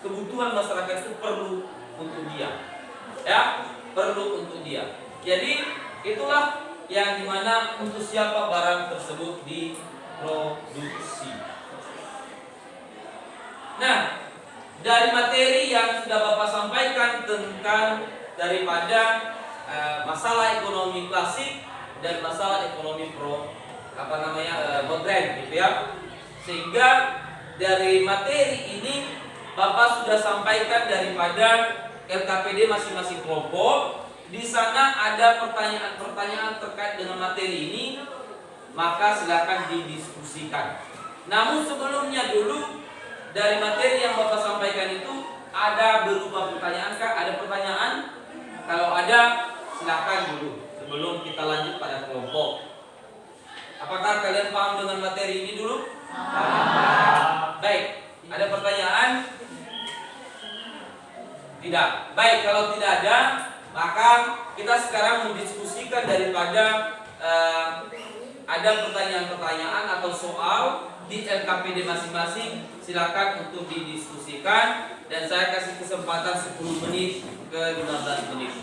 kebutuhan masyarakat itu perlu untuk dia, ya, perlu untuk dia. Jadi itulah yang dimana untuk siapa barang tersebut diproduksi. Nah, dari materi yang sudah Bapak sampaikan tentang daripada masalah ekonomi klasik dan masalah ekonomi modern, gitu ya. Sehingga dari materi ini Bapak sudah sampaikan daripada LKPD masing-masing kelompok. Di sana ada pertanyaan-pertanyaan terkait dengan materi ini, maka silakan didiskusikan. Namun sebelumnya dulu dari materi yang Bapak sampaikan itu ada berupa pertanyaan kah? Ada pertanyaan? Kalau ada, silakan dulu sebelum kita lanjut pada kelompok. Apakah kalian paham dengan materi ini dulu? Baik, ada pertanyaan? Tidak. Baik, kalau tidak ada, maka kita sekarang mendiskusikan daripada ada pertanyaan-pertanyaan atau soal di LKPD masing-masing. Silakan untuk didiskusikan dan saya kasih kesempatan 10 menit ke 15 menit.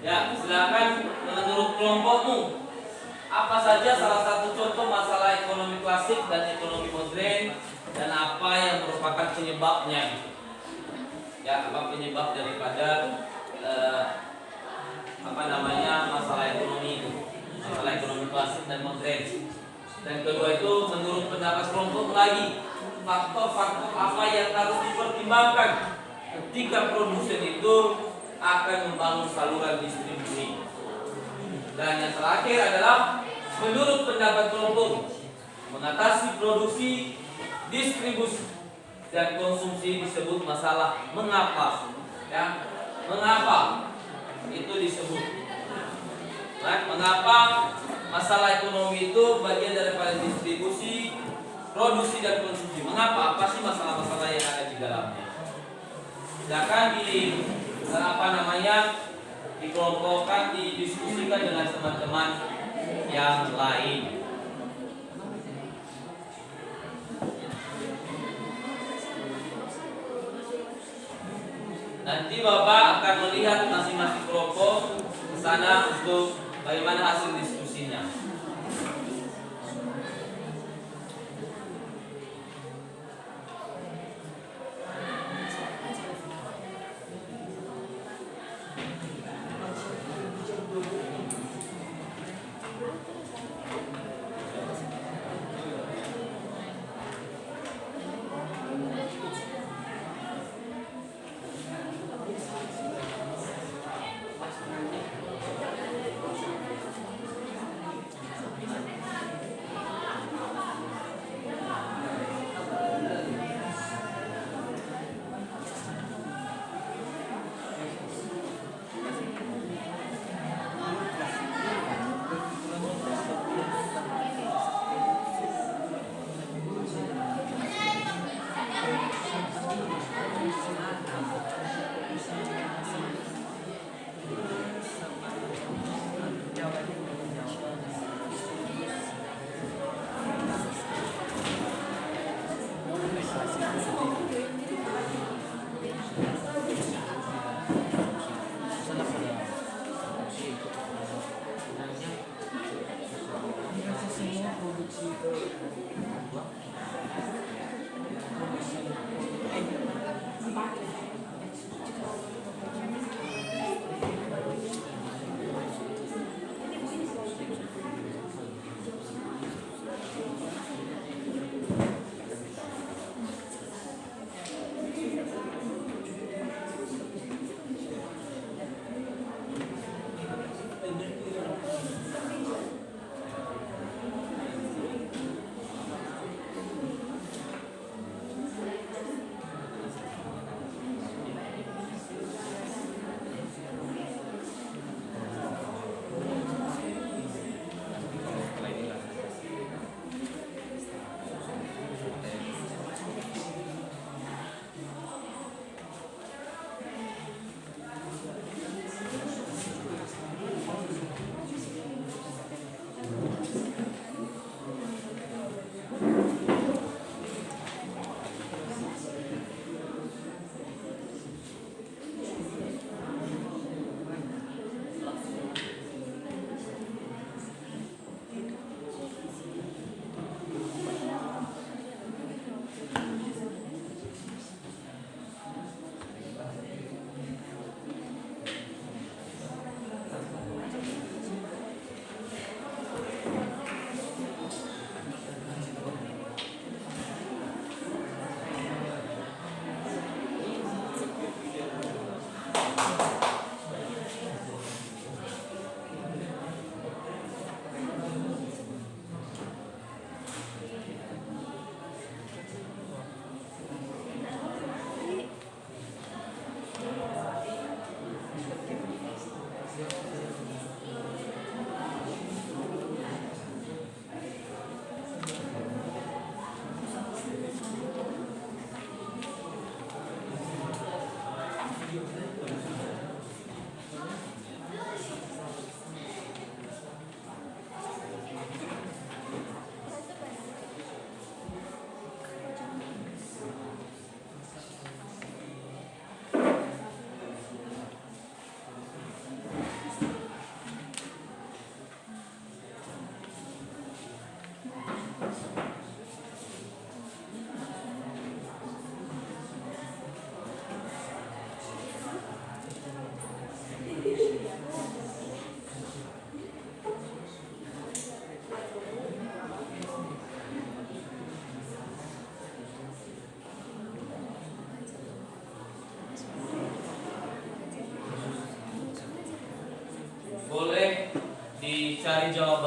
Ya, silakan menurut kelompokmu apa saja salah satu contoh masalah ekonomi klasik dan ekonomi modern dan apa yang merupakan penyebabnya? Ya, apa penyebab daripada masalah ekonomi klasik dan modern? Dan kedua itu menurut pendapat kelompok lagi faktor-faktor apa yang harus dipertimbangkan ketika produsen itu akan membangun saluran distribusi. Dan yang terakhir adalah menurut pendapat kelompok mengatasi produksi, distribusi dan konsumsi disebut masalah mengapa. Ya, mengapa itu disebut? Nah, mengapa masalah ekonomi itu bagian daripada distribusi, produksi dan konsumsi? Mengapa? Apa sih masalah-masalah yang ada di dalamnya? Silakan dikelompokkan, didiskusikan dengan teman-teman yang lain. Nanti Bapak akan melihat masing-masing kelompok ke sana untuk bagaimana hasil diskusinya.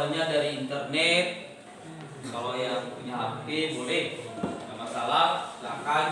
pembawaannya dari internet. Kalau yang punya HP boleh, nggak masalah, silakan.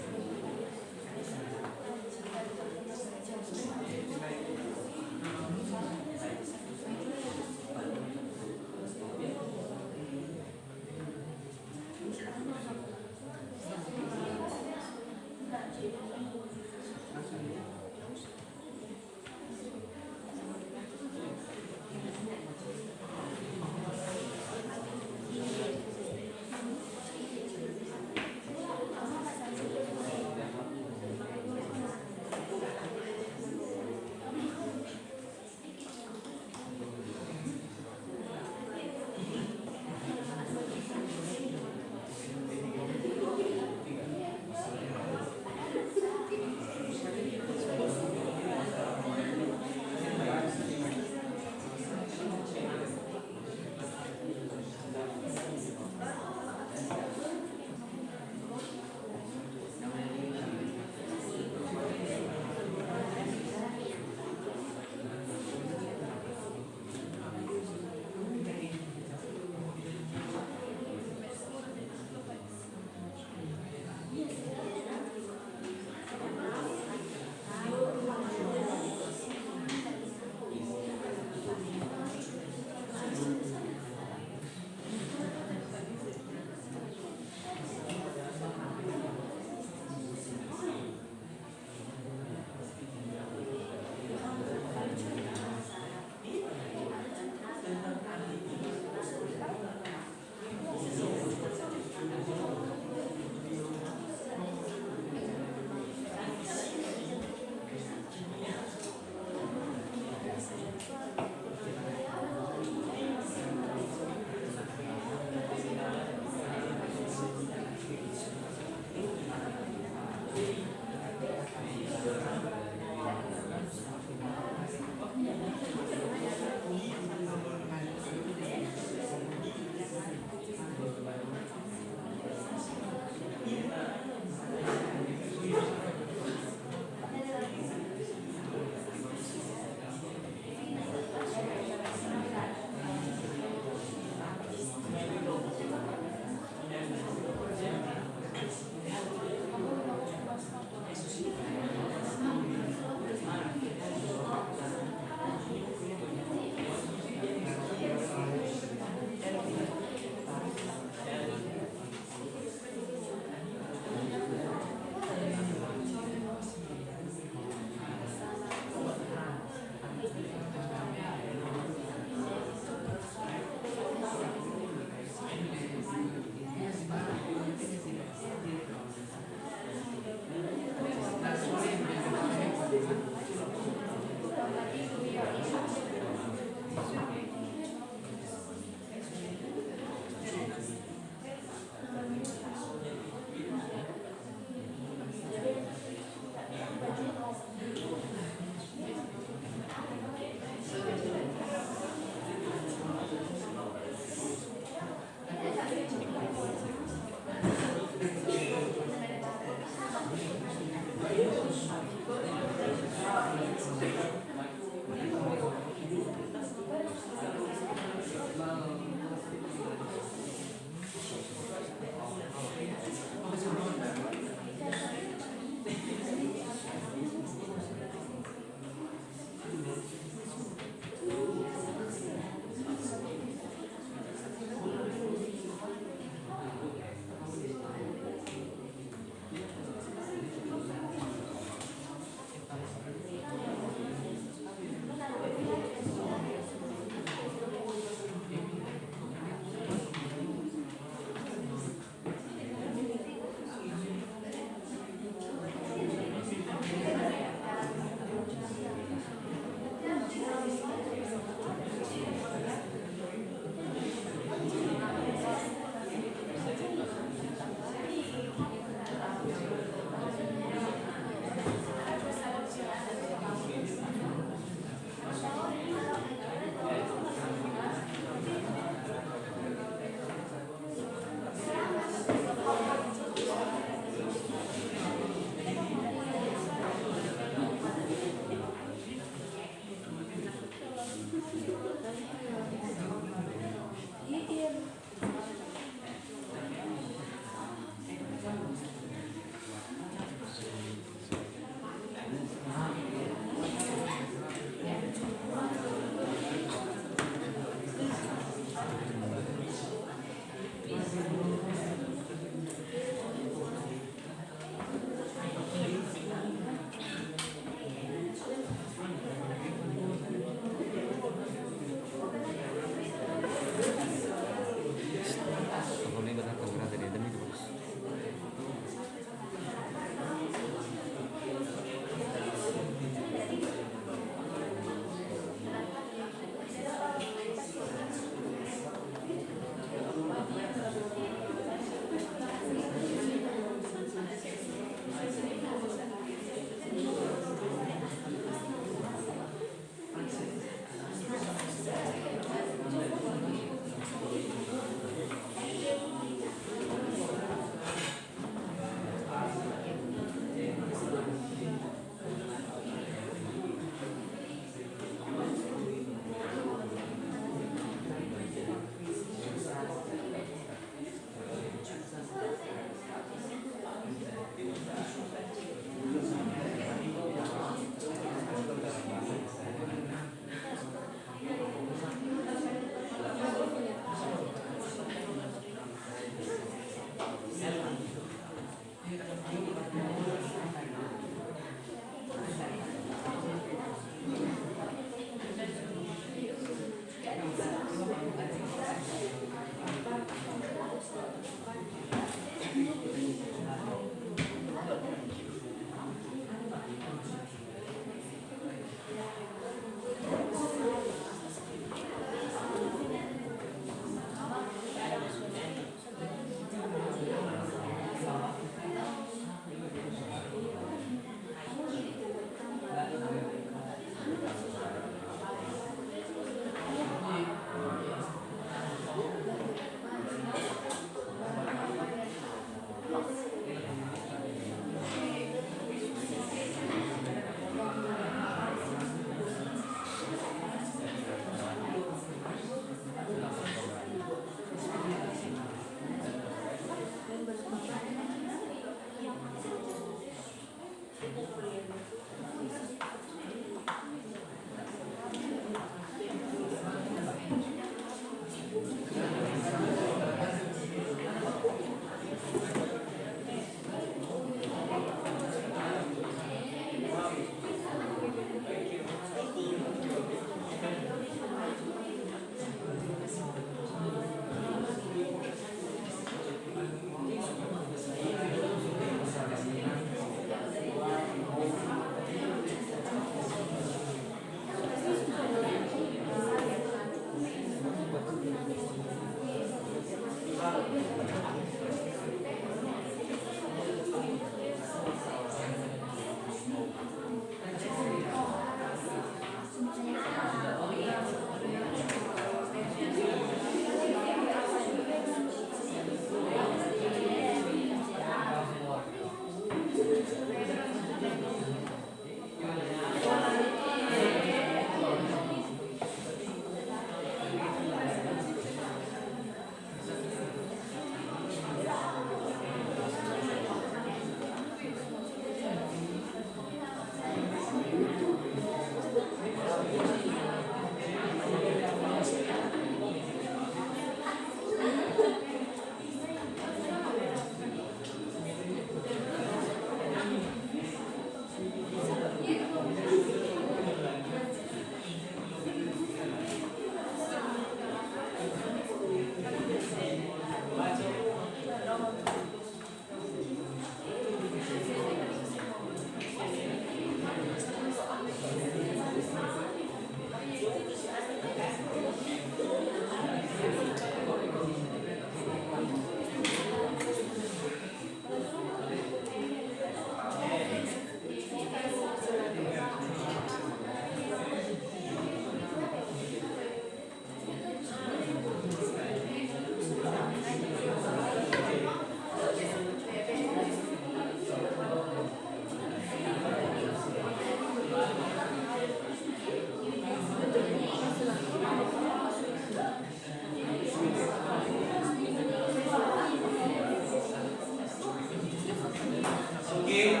Oke,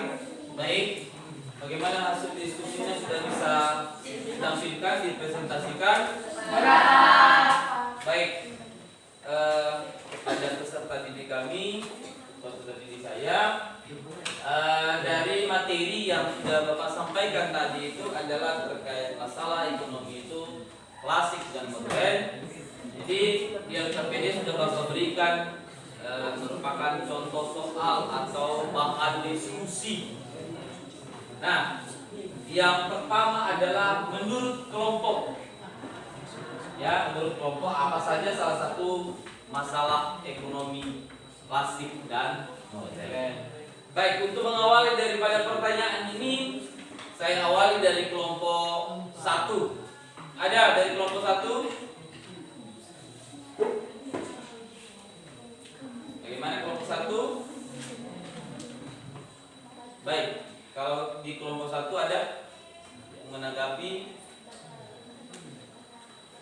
baik. Bagaimana hasil diskusinya sudah bisa ditampilkan, dipresentasikan? Baik. Kepada peserta didik kami, peserta didik saya, dari materi yang sudah Bapak sampaikan tadi itu adalah terkait masalah ekonomi itu klasik dan modern. Jadi di LKPD sudah Bapak berikan merupakan contoh soal atau bahan diskusi. Nah, yang pertama adalah menurut kelompok. Ya, menurut kelompok apa saja salah satu masalah ekonomi klasik dan modern. Baik, untuk mengawali daripada pertanyaan ini, saya awali dari kelompok 1. Ada dari kelompok 1? Bagaimana kelompok 1? Baik, kalau di kelompok 1 ada menanggapi?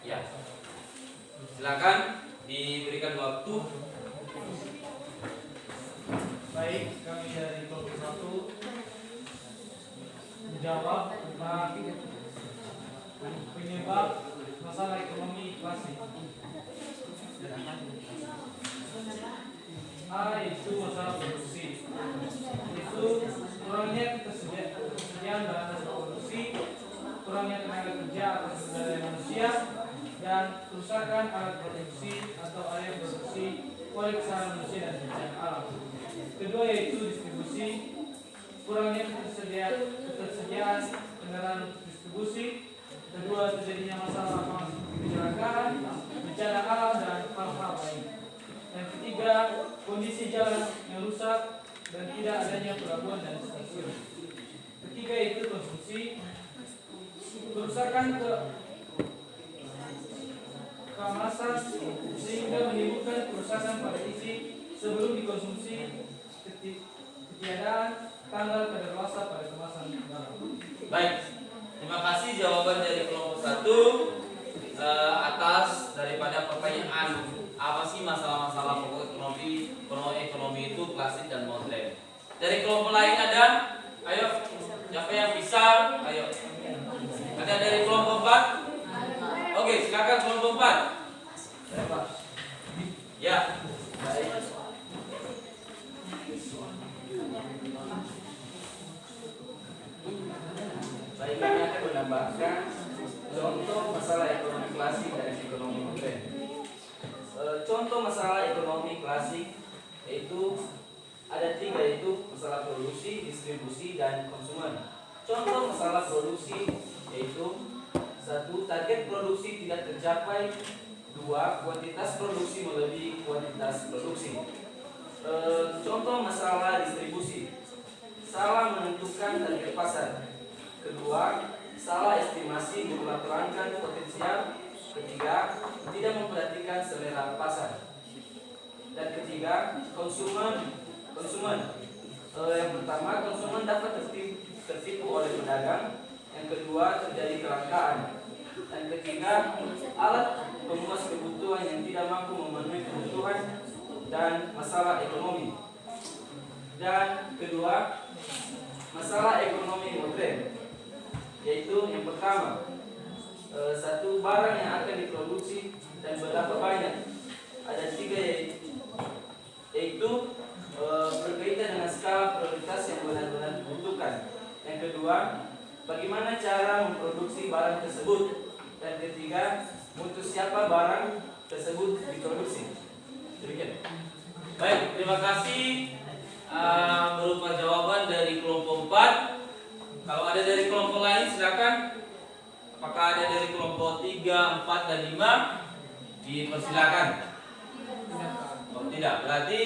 Ya, silakan diberikan waktu. Baik, kami dari kelompok 1 menjawab tentang penyebab masalah ekonomi klasik. A itu masalah produksi, itu kurangnya ketersediaan bahan produksi, kurangnya tenaga kerja atau sumber daya manusia, dan kerusakan alat produksi atau area produksi oleh kesalahan manusia dan bencana alam. Kedua yaitu distribusi, kurangnya ketersediaan kendaraan untuk distribusi. Kedua, terjadinya masalah lapangan seperti kecelakaan, bencana alam dan hal-hal lain. Yang ketiga, kondisi jalan yang rusak dan tidak adanya pelabuhan dan stasiun. Ketiga itu konsumsi, kerusakan keemasan sehingga menimbulkan kerusakan pada isi sebelum dikonsumsi, ketiadaan tanggal kadaluarsa pada kemasan dalam. Baik, terima kasih jawaban dari kelompok 1 atas daripada pertanyaan apa sih masalah-masalah pokok ekonomi itu klasik dan modern. Dari kelompok lain ada? Ayo, siapa yang bisa? Ayo. Ada dari kelompok 4? Oke, silakan kelompok 4. Ya. Baik. Baik, kami akan menambahkan contoh masalah ekonomi klasik dan ekonomi modern. Contoh masalah ekonomi klasik yaitu ada 3, yaitu masalah produksi, distribusi, dan konsumen. Contoh masalah produksi yaitu 1. Target produksi tidak tercapai Dua, kuantitas produksi melebihi kuantitas produksi. Contoh masalah distribusi. Salah menentukan target pasar. Kedua, salah estimasi jumlah pelanggan potensial. Ketiga, tidak memperhatikan selera pasar. Dan ketiga, konsumen. Yang pertama, konsumen dapat tertipu oleh pedagang. Yang kedua, terjadi kelangkaan. Dan ketiga, alat pemuas kebutuhan yang tidak mampu memenuhi kebutuhan dan masalah ekonomi. Dan kedua, masalah ekonomi modern, yaitu yang pertama, satu barang yang akan diproduksi dan berapa banyak. Ada tiga, yaitu berkaitan dengan skala prioritas yang benar-benar dibutuhkan. Yang kedua, bagaimana cara memproduksi barang tersebut. Dan ketiga, untuk siapa barang tersebut diproduksi. Demikian. Baik, terima kasih. Berupa jawaban dari kelompok 4. Kalau ada dari kelompok lain silakan. Apakah ada dari kelompok 3, 4, dan 5? Dipersilakan. Oh, tidak. Berarti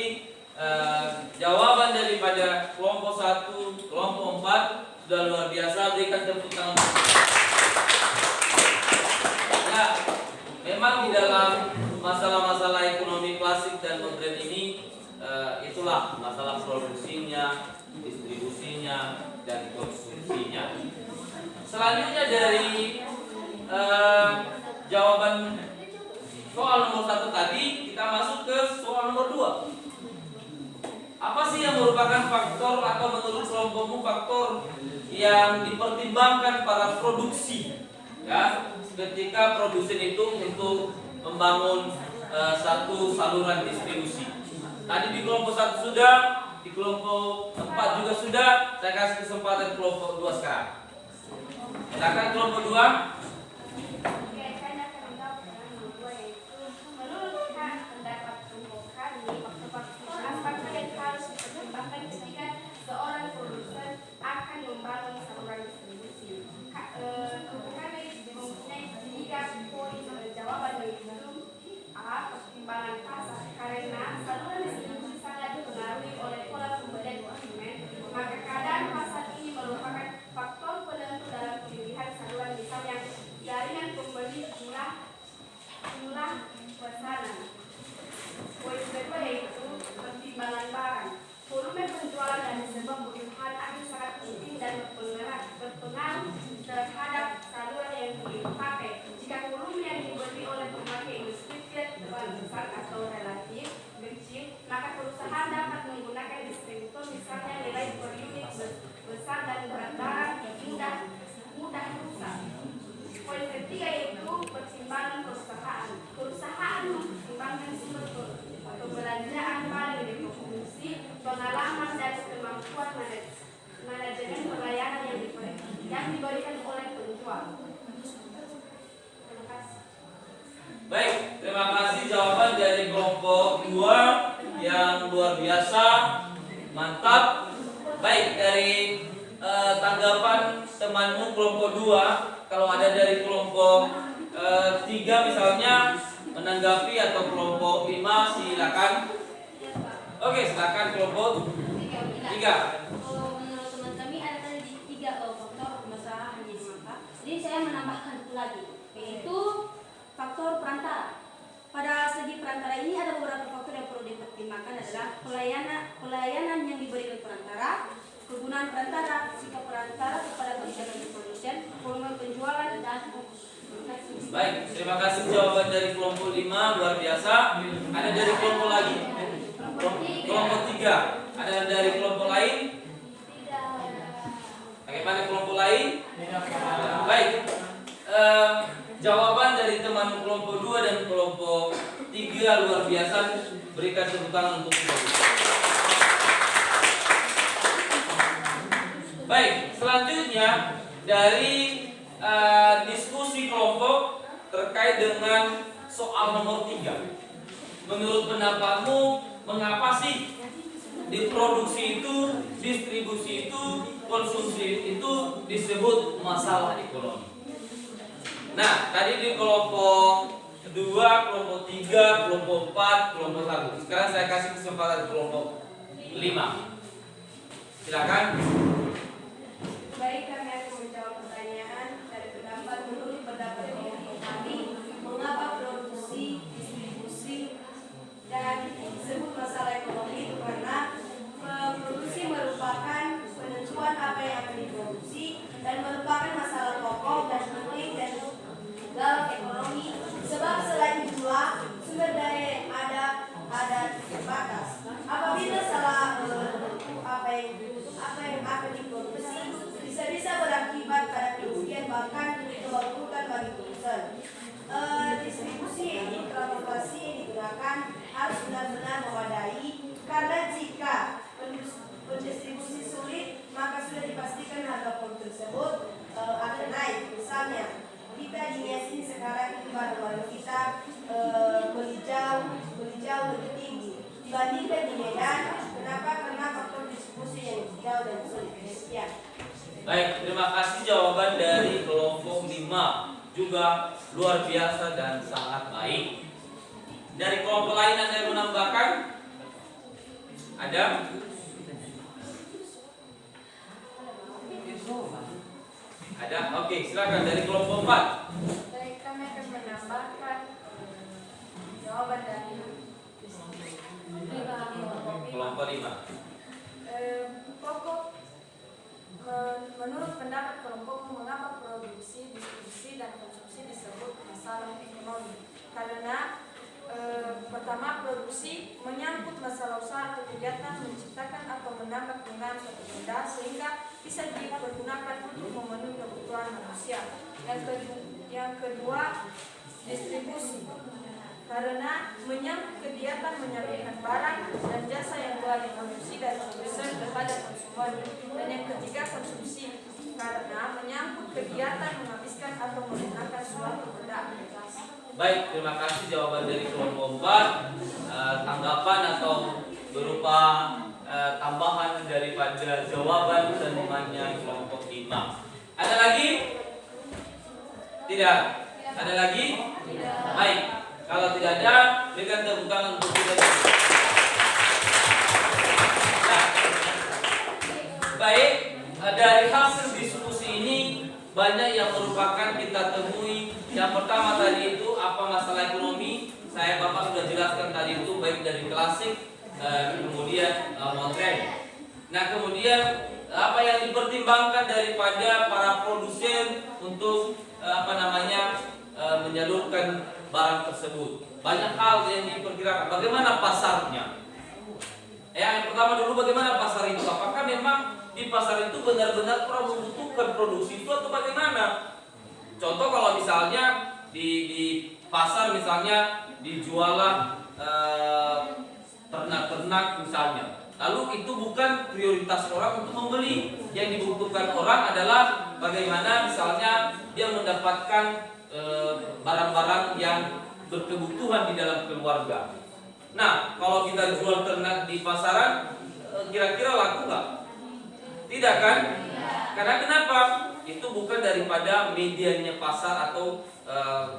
jawaban daripada kelompok 1, kelompok 4 sudah luar biasa. Berikan tepuk tangan. Ya, memang di dalam masalah-masalah ekonomi klasik dan modern ini itulah masalah produksinya, distribusinya, dan konsumsinya. Selanjutnya dari jawaban soal nomor 1 tadi, kita masuk ke soal nomor 2. Apa sih yang merupakan faktor atau menurut kelompokmu faktor yang dipertimbangkan para produksi, ya, ketika produsen itu untuk membangun satu saluran distribusi? Tadi di kelompok 1 sudah, di kelompok 4 juga sudah. Saya kasih kesempatan kelompok 2 sekarang. Silakan kelompok 2. Menurut pendapat kelompok kami, faktor-faktor apa yang harus dipertimbangkan ketika seorang produsen akan membangun saluran distribusi. Kelompok kami mempunyai 3 poin jawaban, yaitu A. Pertimbangan pasar, karena saluran distribusi sangat dipengaruhi oleh pola pembelian konsumen, maka kadang pasar ini merupakan faktor penentu dalam pemilihan saluran, misalnya jaringan pembeli, jumlah pesanan. Poin kedua yaitu pertimbangan barang. Volume penjualan dan sebab kebutuhan akan sangat penting dan berpengaruh terhadap saluran yang dipakai. Jika volume yang dibeli oleh pemakai industri tidak besar atau relatif kecil, maka perusahaan dapat menggunakan distributor, misalnya nilai per unit besar dan berat barang mudah rusak. Poin ketiga yaitu pertimbangan perusahaan. Perusahaan mempertimbangkan sumber pembelanjaan paling berfungsi, pengalaman dan kemampuan manajemen pelayanan yang diberikan oleh penjual. Terima kasih. Baik, terima kasih jawaban dari kelompok 2 yang luar biasa, mantap. Baik, dari tanggapan temanmu kelompok 2, kalau ada dari kelompok 3 misalnya menanggapi, atau kelompok 5 silakan. Oke, silakan kelompok 3. Kalau menurut teman kami ada tadi 3 faktor permasalahan menjadi mangkrak. Jadi saya menambahkan satu lagi, yaitu faktor perantara. Pada segi perantara ini ada beberapa faktor yang perlu dipertimbangkan, adalah pelayanan yang diberikan perantara, kegunaan perantara, sikap perantara kepada kebijakan produsen, volume penjualan, dan Baik, terima kasih jawaban dari kelompok 5, luar biasa. Ada dari kelompok lagi? Kelompok 3. Ada dari kelompok lain? Bagaimana kelompok lain? Baik. Jawaban dari teman kelompok 2 dan kelompok 3 luar biasa. Berikan tepuk tangan untuk kita. Baik, selanjutnya dari diskusi kelompok terkait dengan soal nomor 3. Menurut pendapatmu, mengapa sih diproduksi itu, distribusi itu, konsumsi itu disebut masalah ekonomi? Nah, tadi di kelompok 2, kelompok 3, kelompok 4, kelompok 1. Sekarang saya kasih kesempatan kelompok 5. Silakan. Baik, kami akan menjawab pertanyaan dari pendapat menurut pendapat kami mengapa produksi, distribusi, dan disebut masalah ekonomi itu karena produksi merupakan penentuan apa yang akan diproduksi dan merupakan masalah pokok dan penting dan dalam ekonomi sebab selain jumlah sumber daya yang ada terbatas. Apabila salah apa yang akan diproduksi bisa berakibat pada kerugian bahkan kebangkrutan bagi produsen. Distribusi ini transportasi yang digunakan harus benar-benar memadai karena jika pendistribusi sulit maka sudah dipastikan harga produk tersebut akan naik. Misalnya kita di Mesin sekarang itu barang-barang kita beli jauh lebih tinggi dibandingkan di Medan. Kenapa? Karena faktor distribusi yang jauh dan sulit. Sekian. Baik, terima kasih jawaban dari kelompok 5 juga luar biasa dan sangat baik. Dari kelompok lain ada yang menambahkan? Ada? Ada? Oke, silakan dari kelompok 4. Baik, kami akan menambahkan jawaban dari Kelompok 5. Pokok menurut pendapat kelompok mengapa produksi, distribusi, dan konsumsi disebut masalah ekonomi? Karena pertama, produksi menyangkut masalah usaha atau kegiatan menciptakan atau menambah penggunaan suatu benda sehingga bisa dipergunakan untuk memenuhi kebutuhan manusia. Yang kedua, distribusi karena menyangkut kegiatan menyalurkan barang dan jasa yang telah diproduksi dari produsen kepada konsumen. Dan yang ketiga, konsumsi karena menyangkut kegiatan menghabiskan atau menggunakan suatu benda. Baik, terima kasih jawaban dari kelompok 4. Tanggapan atau berupa tambahan daripada jawaban temannya kelompok 5. Ada lagi? Tidak. Ada lagi? Tidak. Baik. Kalau tidak ada, berikan tepuk tangan untuk kita. Nah, baik, dari hasil diskusi ini banyak yang merupakan kita temui. Yang pertama tadi itu apa masalah ekonomi? Bapak sudah jelaskan tadi itu baik dari klasik, kemudian modern. Nah, kemudian apa yang dipertimbangkan daripada para produsen untuk menyalurkan barang tersebut. Banyak hal yang diperkirakan. Bagaimana pasarnya? Yang pertama dulu, bagaimana pasar itu? Apakah memang di pasar itu benar-benar orang membutuhkan produksi itu atau bagaimana? Contoh kalau misalnya di pasar misalnya dijualah ternak-ternak misalnya. Lalu itu bukan prioritas orang untuk membeli. Yang dibutuhkan orang adalah bagaimana misalnya dia mendapatkan barang-barang yang berkebutuhan di dalam keluarga. Nah, kalau kita jual ternak di pasaran, kira-kira laku nggak? Tidak kan? Karena kenapa? Itu bukan daripada medianya pasar atau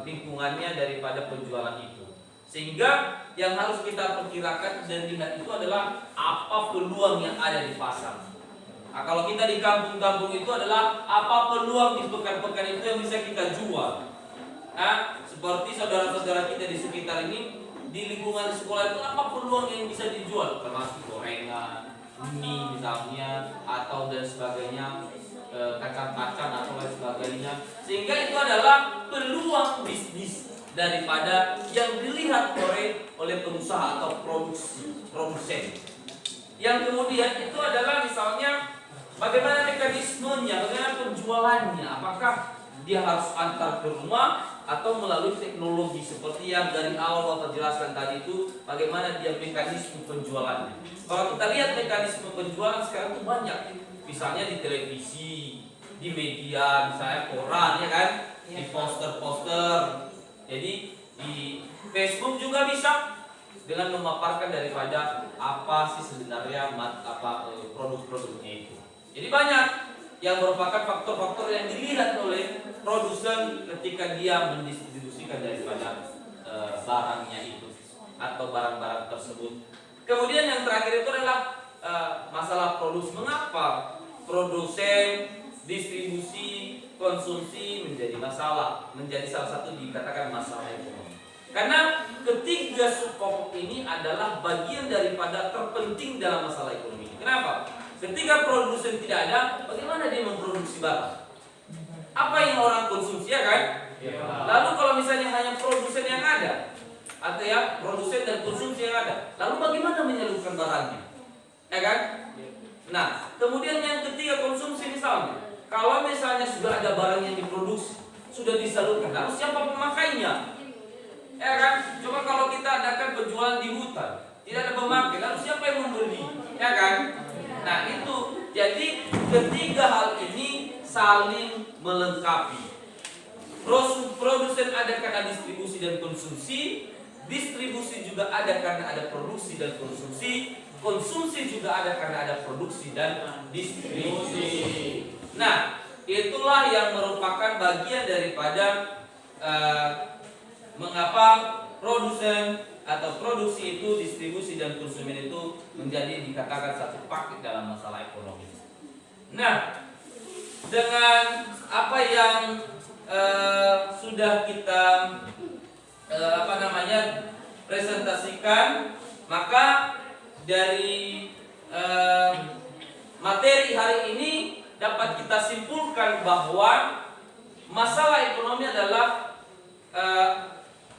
lingkungannya daripada penjualan itu. Sehingga yang harus kita perkirakan dan lihat itu adalah apa peluang yang ada di pasar. Nah, kalau kita di kampung-kampung itu adalah apa peluang di pekan-pekan itu yang bisa kita jual. Nah, seperti saudara-saudara kita di sekitar ini, di lingkungan sekolah itu apa peluang yang bisa dijual? Termasuk gorengan, mie misalnya, atau dan sebagainya, kacang-kacang atau lain sebagainya. Sehingga itu adalah peluang bisnis daripada yang dilihat oleh pengusaha atau produsen. Yang kemudian itu adalah misalnya bagaimana mekanismenya, bagaimana penjualannya, apakah dia harus antar ke rumah atau melalui teknologi seperti yang dari awal Bapak jelaskan tadi itu, bagaimana dia mekanisme penjualannya. Kalau kita lihat mekanisme penjualan sekarang itu banyak, misalnya di televisi, di media, misalnya koran ya kan, di poster-poster. Jadi di Facebook juga bisa dengan memaparkan daripada apa sih sebenarnya produk-produknya itu. Jadi banyak yang merupakan faktor-faktor yang dilihat oleh produsen ketika dia mendistribusikan daripada barangnya itu atau barang-barang tersebut. Kemudian yang terakhir itu adalah masalah produksi. Mengapa produsen, distribusi, konsumsi menjadi masalah, menjadi salah satu dikatakan masalah ekonomi? Karena ketiga subpokok ini adalah bagian daripada terpenting dalam masalah ekonomi. Kenapa? Ketika produsen tidak ada, bagaimana dia memproduksi barang? Apa yang orang konsumsi, ya kan? Lalu kalau misalnya hanya produsen yang ada, atau ya produsen dan konsumsi yang ada, lalu bagaimana menyalurkan barangnya? Ya kan? Nah, kemudian yang ketiga konsumsi misalnya. Kalau misalnya sudah ada barang yang diproduksi, sudah disalurkan, lalu siapa pemakainya? Ya kan? Coba kalau kita adakan penjualan di hutan, tidak ada pemakai, lalu siapa yang membeli? Ya kan? Nah itu, jadi ketiga hal ini saling melengkapi. Produsen ada karena distribusi dan konsumsi, distribusi juga ada karena ada produksi dan konsumsi, konsumsi juga ada karena ada produksi dan distribusi. Nah, itulah yang merupakan bagian daripada mengapa produsen atau produksi itu, distribusi dan konsumen itu menjadi dikatakan satu paket dalam masalah ekonomi. Nah, dengan apa yang sudah kita presentasikan, maka dari materi hari ini dapat kita simpulkan bahwa masalah ekonomi adalah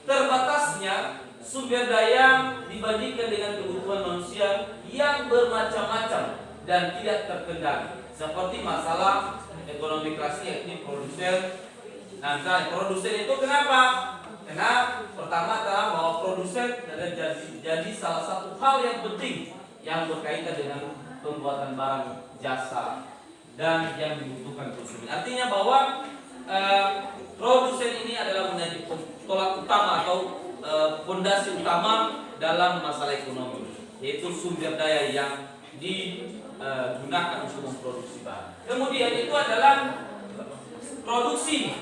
terbatasnya sumber daya dibandingkan dengan kebutuhan manusia yang bermacam-macam dan tidak terkendali. Seperti masalah ekonomi klasik, yakni produsen. Nah, misalnya produsen itu kenapa? Karena pertama adalah bahwa produsen adalah jadi salah satu hal yang penting yang berkaitan dengan pembuatan barang, jasa, dan yang dibutuhkan konsumen. Artinya bahwa produsen ini adalah menjadi tolak utama atau fondasi utama dalam masalah ekonomi, yaitu sumber daya yang digunakan untuk memproduksi barang. Kemudian itu adalah produksi,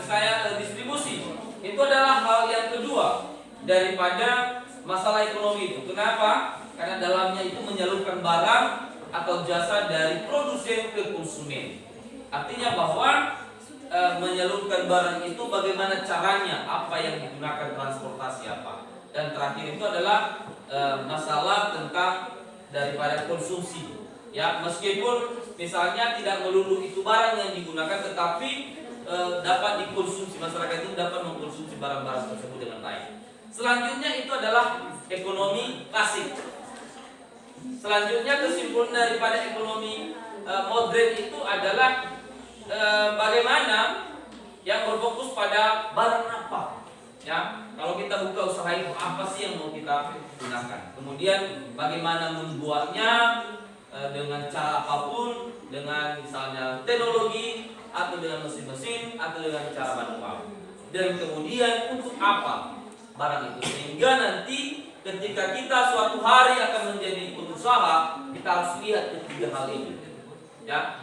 saya distribusi. Itu adalah hal yang kedua daripada masalah ekonomi itu. Kenapa? Karena dalamnya itu menyalurkan barang atau jasa dari produsen ke konsumen. Artinya bahwa menyalurkan barang itu bagaimana caranya, apa yang digunakan, transportasi apa. Dan terakhir itu adalah masalah tentang daripada konsumsi. Ya, meskipun misalnya tidak melulu itu barang yang digunakan, tetapi dapat dikonsumsi, masyarakat itu dapat mengkonsumsi barang-barang tersebut dengan baik. Selanjutnya itu adalah ekonomi klasik. Selanjutnya kesimpulan daripada ekonomi modern itu adalah bagaimana yang berfokus pada barang apa. Ya, kalau kita buka usaha itu apa sih yang mau kita gunakan. Kemudian bagaimana membuatnya dengan cara apapun, dengan misalnya teknologi atau dengan mesin-mesin atau dengan cara manual. Dan kemudian untuk apa barang itu, sehingga nanti ketika kita suatu hari akan menjadi pengusaha, kita harus lihat ketiga hal ini. Ya,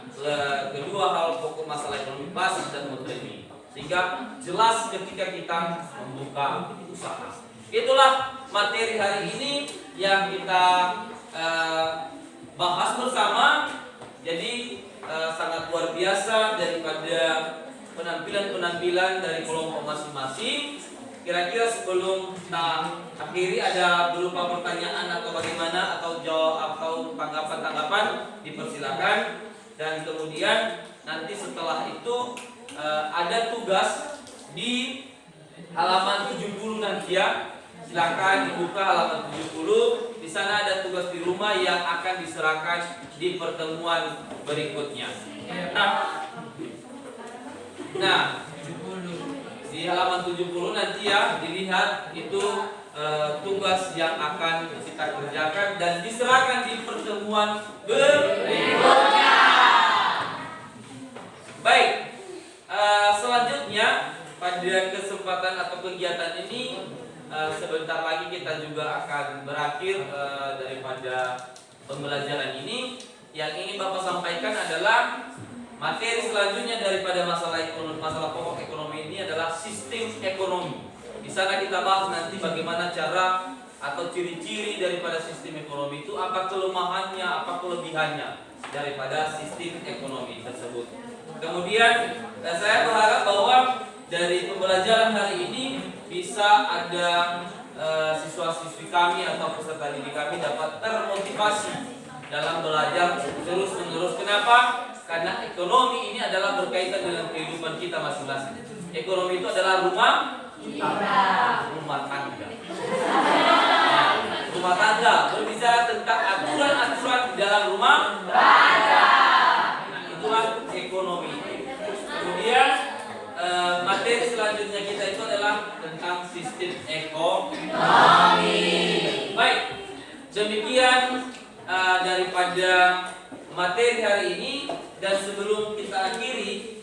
kedua hal pokok masalah ekonomi klasik dan modern ini, sehingga jelas ketika kita membuka usaha. Itulah materi hari ini yang kita bahas bersama. Jadi sangat luar biasa daripada penampilan-penampilan dari kelompok masing-masing. Kira-kira sebelum kita akhiri, ada berupa pertanyaan atau bagaimana atau jawab atau tanggapan-tanggapan, dipersilakan. Dan kemudian nanti setelah itu ada tugas di halaman 70 nanti ya. Silakan dibuka halaman 70. Di sana ada tugas di rumah yang akan diserahkan di pertemuan berikutnya. Nah, di halaman 70 nanti ya dilihat itu tugas yang akan kita kerjakan dan diserahkan di pertemuan berikutnya. Baik, selanjutnya pada kesempatan atau kegiatan ini sebentar lagi kita juga akan berakhir daripada pembelajaran ini. Yang ingin Bapak sampaikan adalah materi selanjutnya daripada masalah ekonomi, masalah pokok ekonomi ini adalah sistem ekonomi. Di sana kita bahas nanti bagaimana cara atau ciri-ciri daripada sistem ekonomi itu, apa kelemahannya, apa kelebihannya daripada sistem ekonomi tersebut. Kemudian saya berharap bahwa dari pembelajaran hari ini bisa ada siswa-siswi kami atau peserta didik kami dapat termotivasi dalam belajar terus-menerus. Kenapa? Karena ekonomi ini adalah berkaitan dengan kehidupan kita masing-masing. Ekonomi itu adalah rumah tangga. Nah, rumah tangga berbicara tentang aturan-aturan di dalam rumah tangga. Nah, itulah ekonomi. Kemudian materi selanjutnya kita itu adalah tentang sistem ekonomi. Baik, demikian daripada materi hari ini, dan sebelum kita akhiri,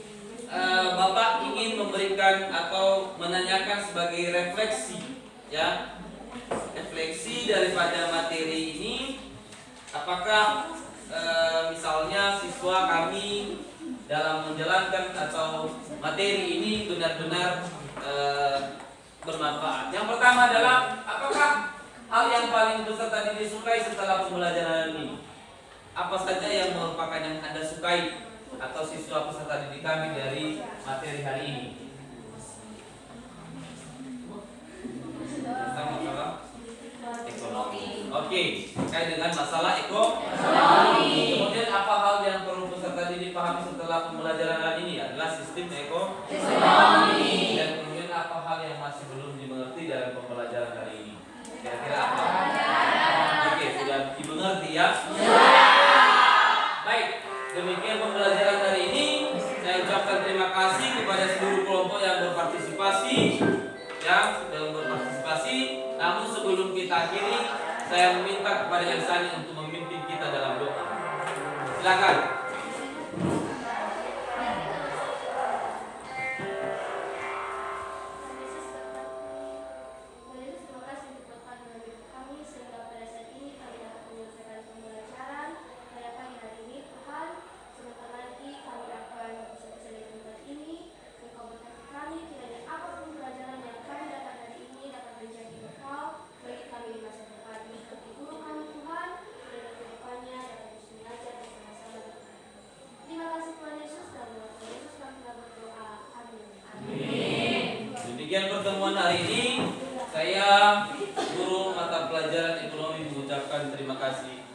Bapak ingin memberikan atau menanyakan sebagai refleksi, ya, refleksi daripada materi ini, apakah misalnya siswa kami dalam menjalankan atau materi ini benar-benar bermanfaat. Yang pertama adalah, apakah hal yang paling peserta didik disukai setelah pembelajaran ini? Apa saja yang merupakan yang Anda sukai atau siswa peserta didik kami dari materi hari ini? Tentang masalah ekonomi. Oke, terkait dengan masalah ekonomi. Kemudian apa hal yang perlu peserta didik pahami setelah pembelajaran hari ini? Adalah sistem ekonomi. Dan kemudian apa hal yang masih belum dimengerti dalam pembelajaran hari ini? Kira-kira apa? Oke, sudah dimengerti ya? Baik, demikian pembelajaran hari ini. Saya ucapkan terima kasih kepada seluruh kelompok yang berpartisipasi, Namun sebelum kita akhiri, saya meminta kepada Elsani untuk memimpin kita dalam doa. Silakan. Demikian pertemuan hari ini. Saya guru mata pelajaran ekonomi mengucapkan terima kasih.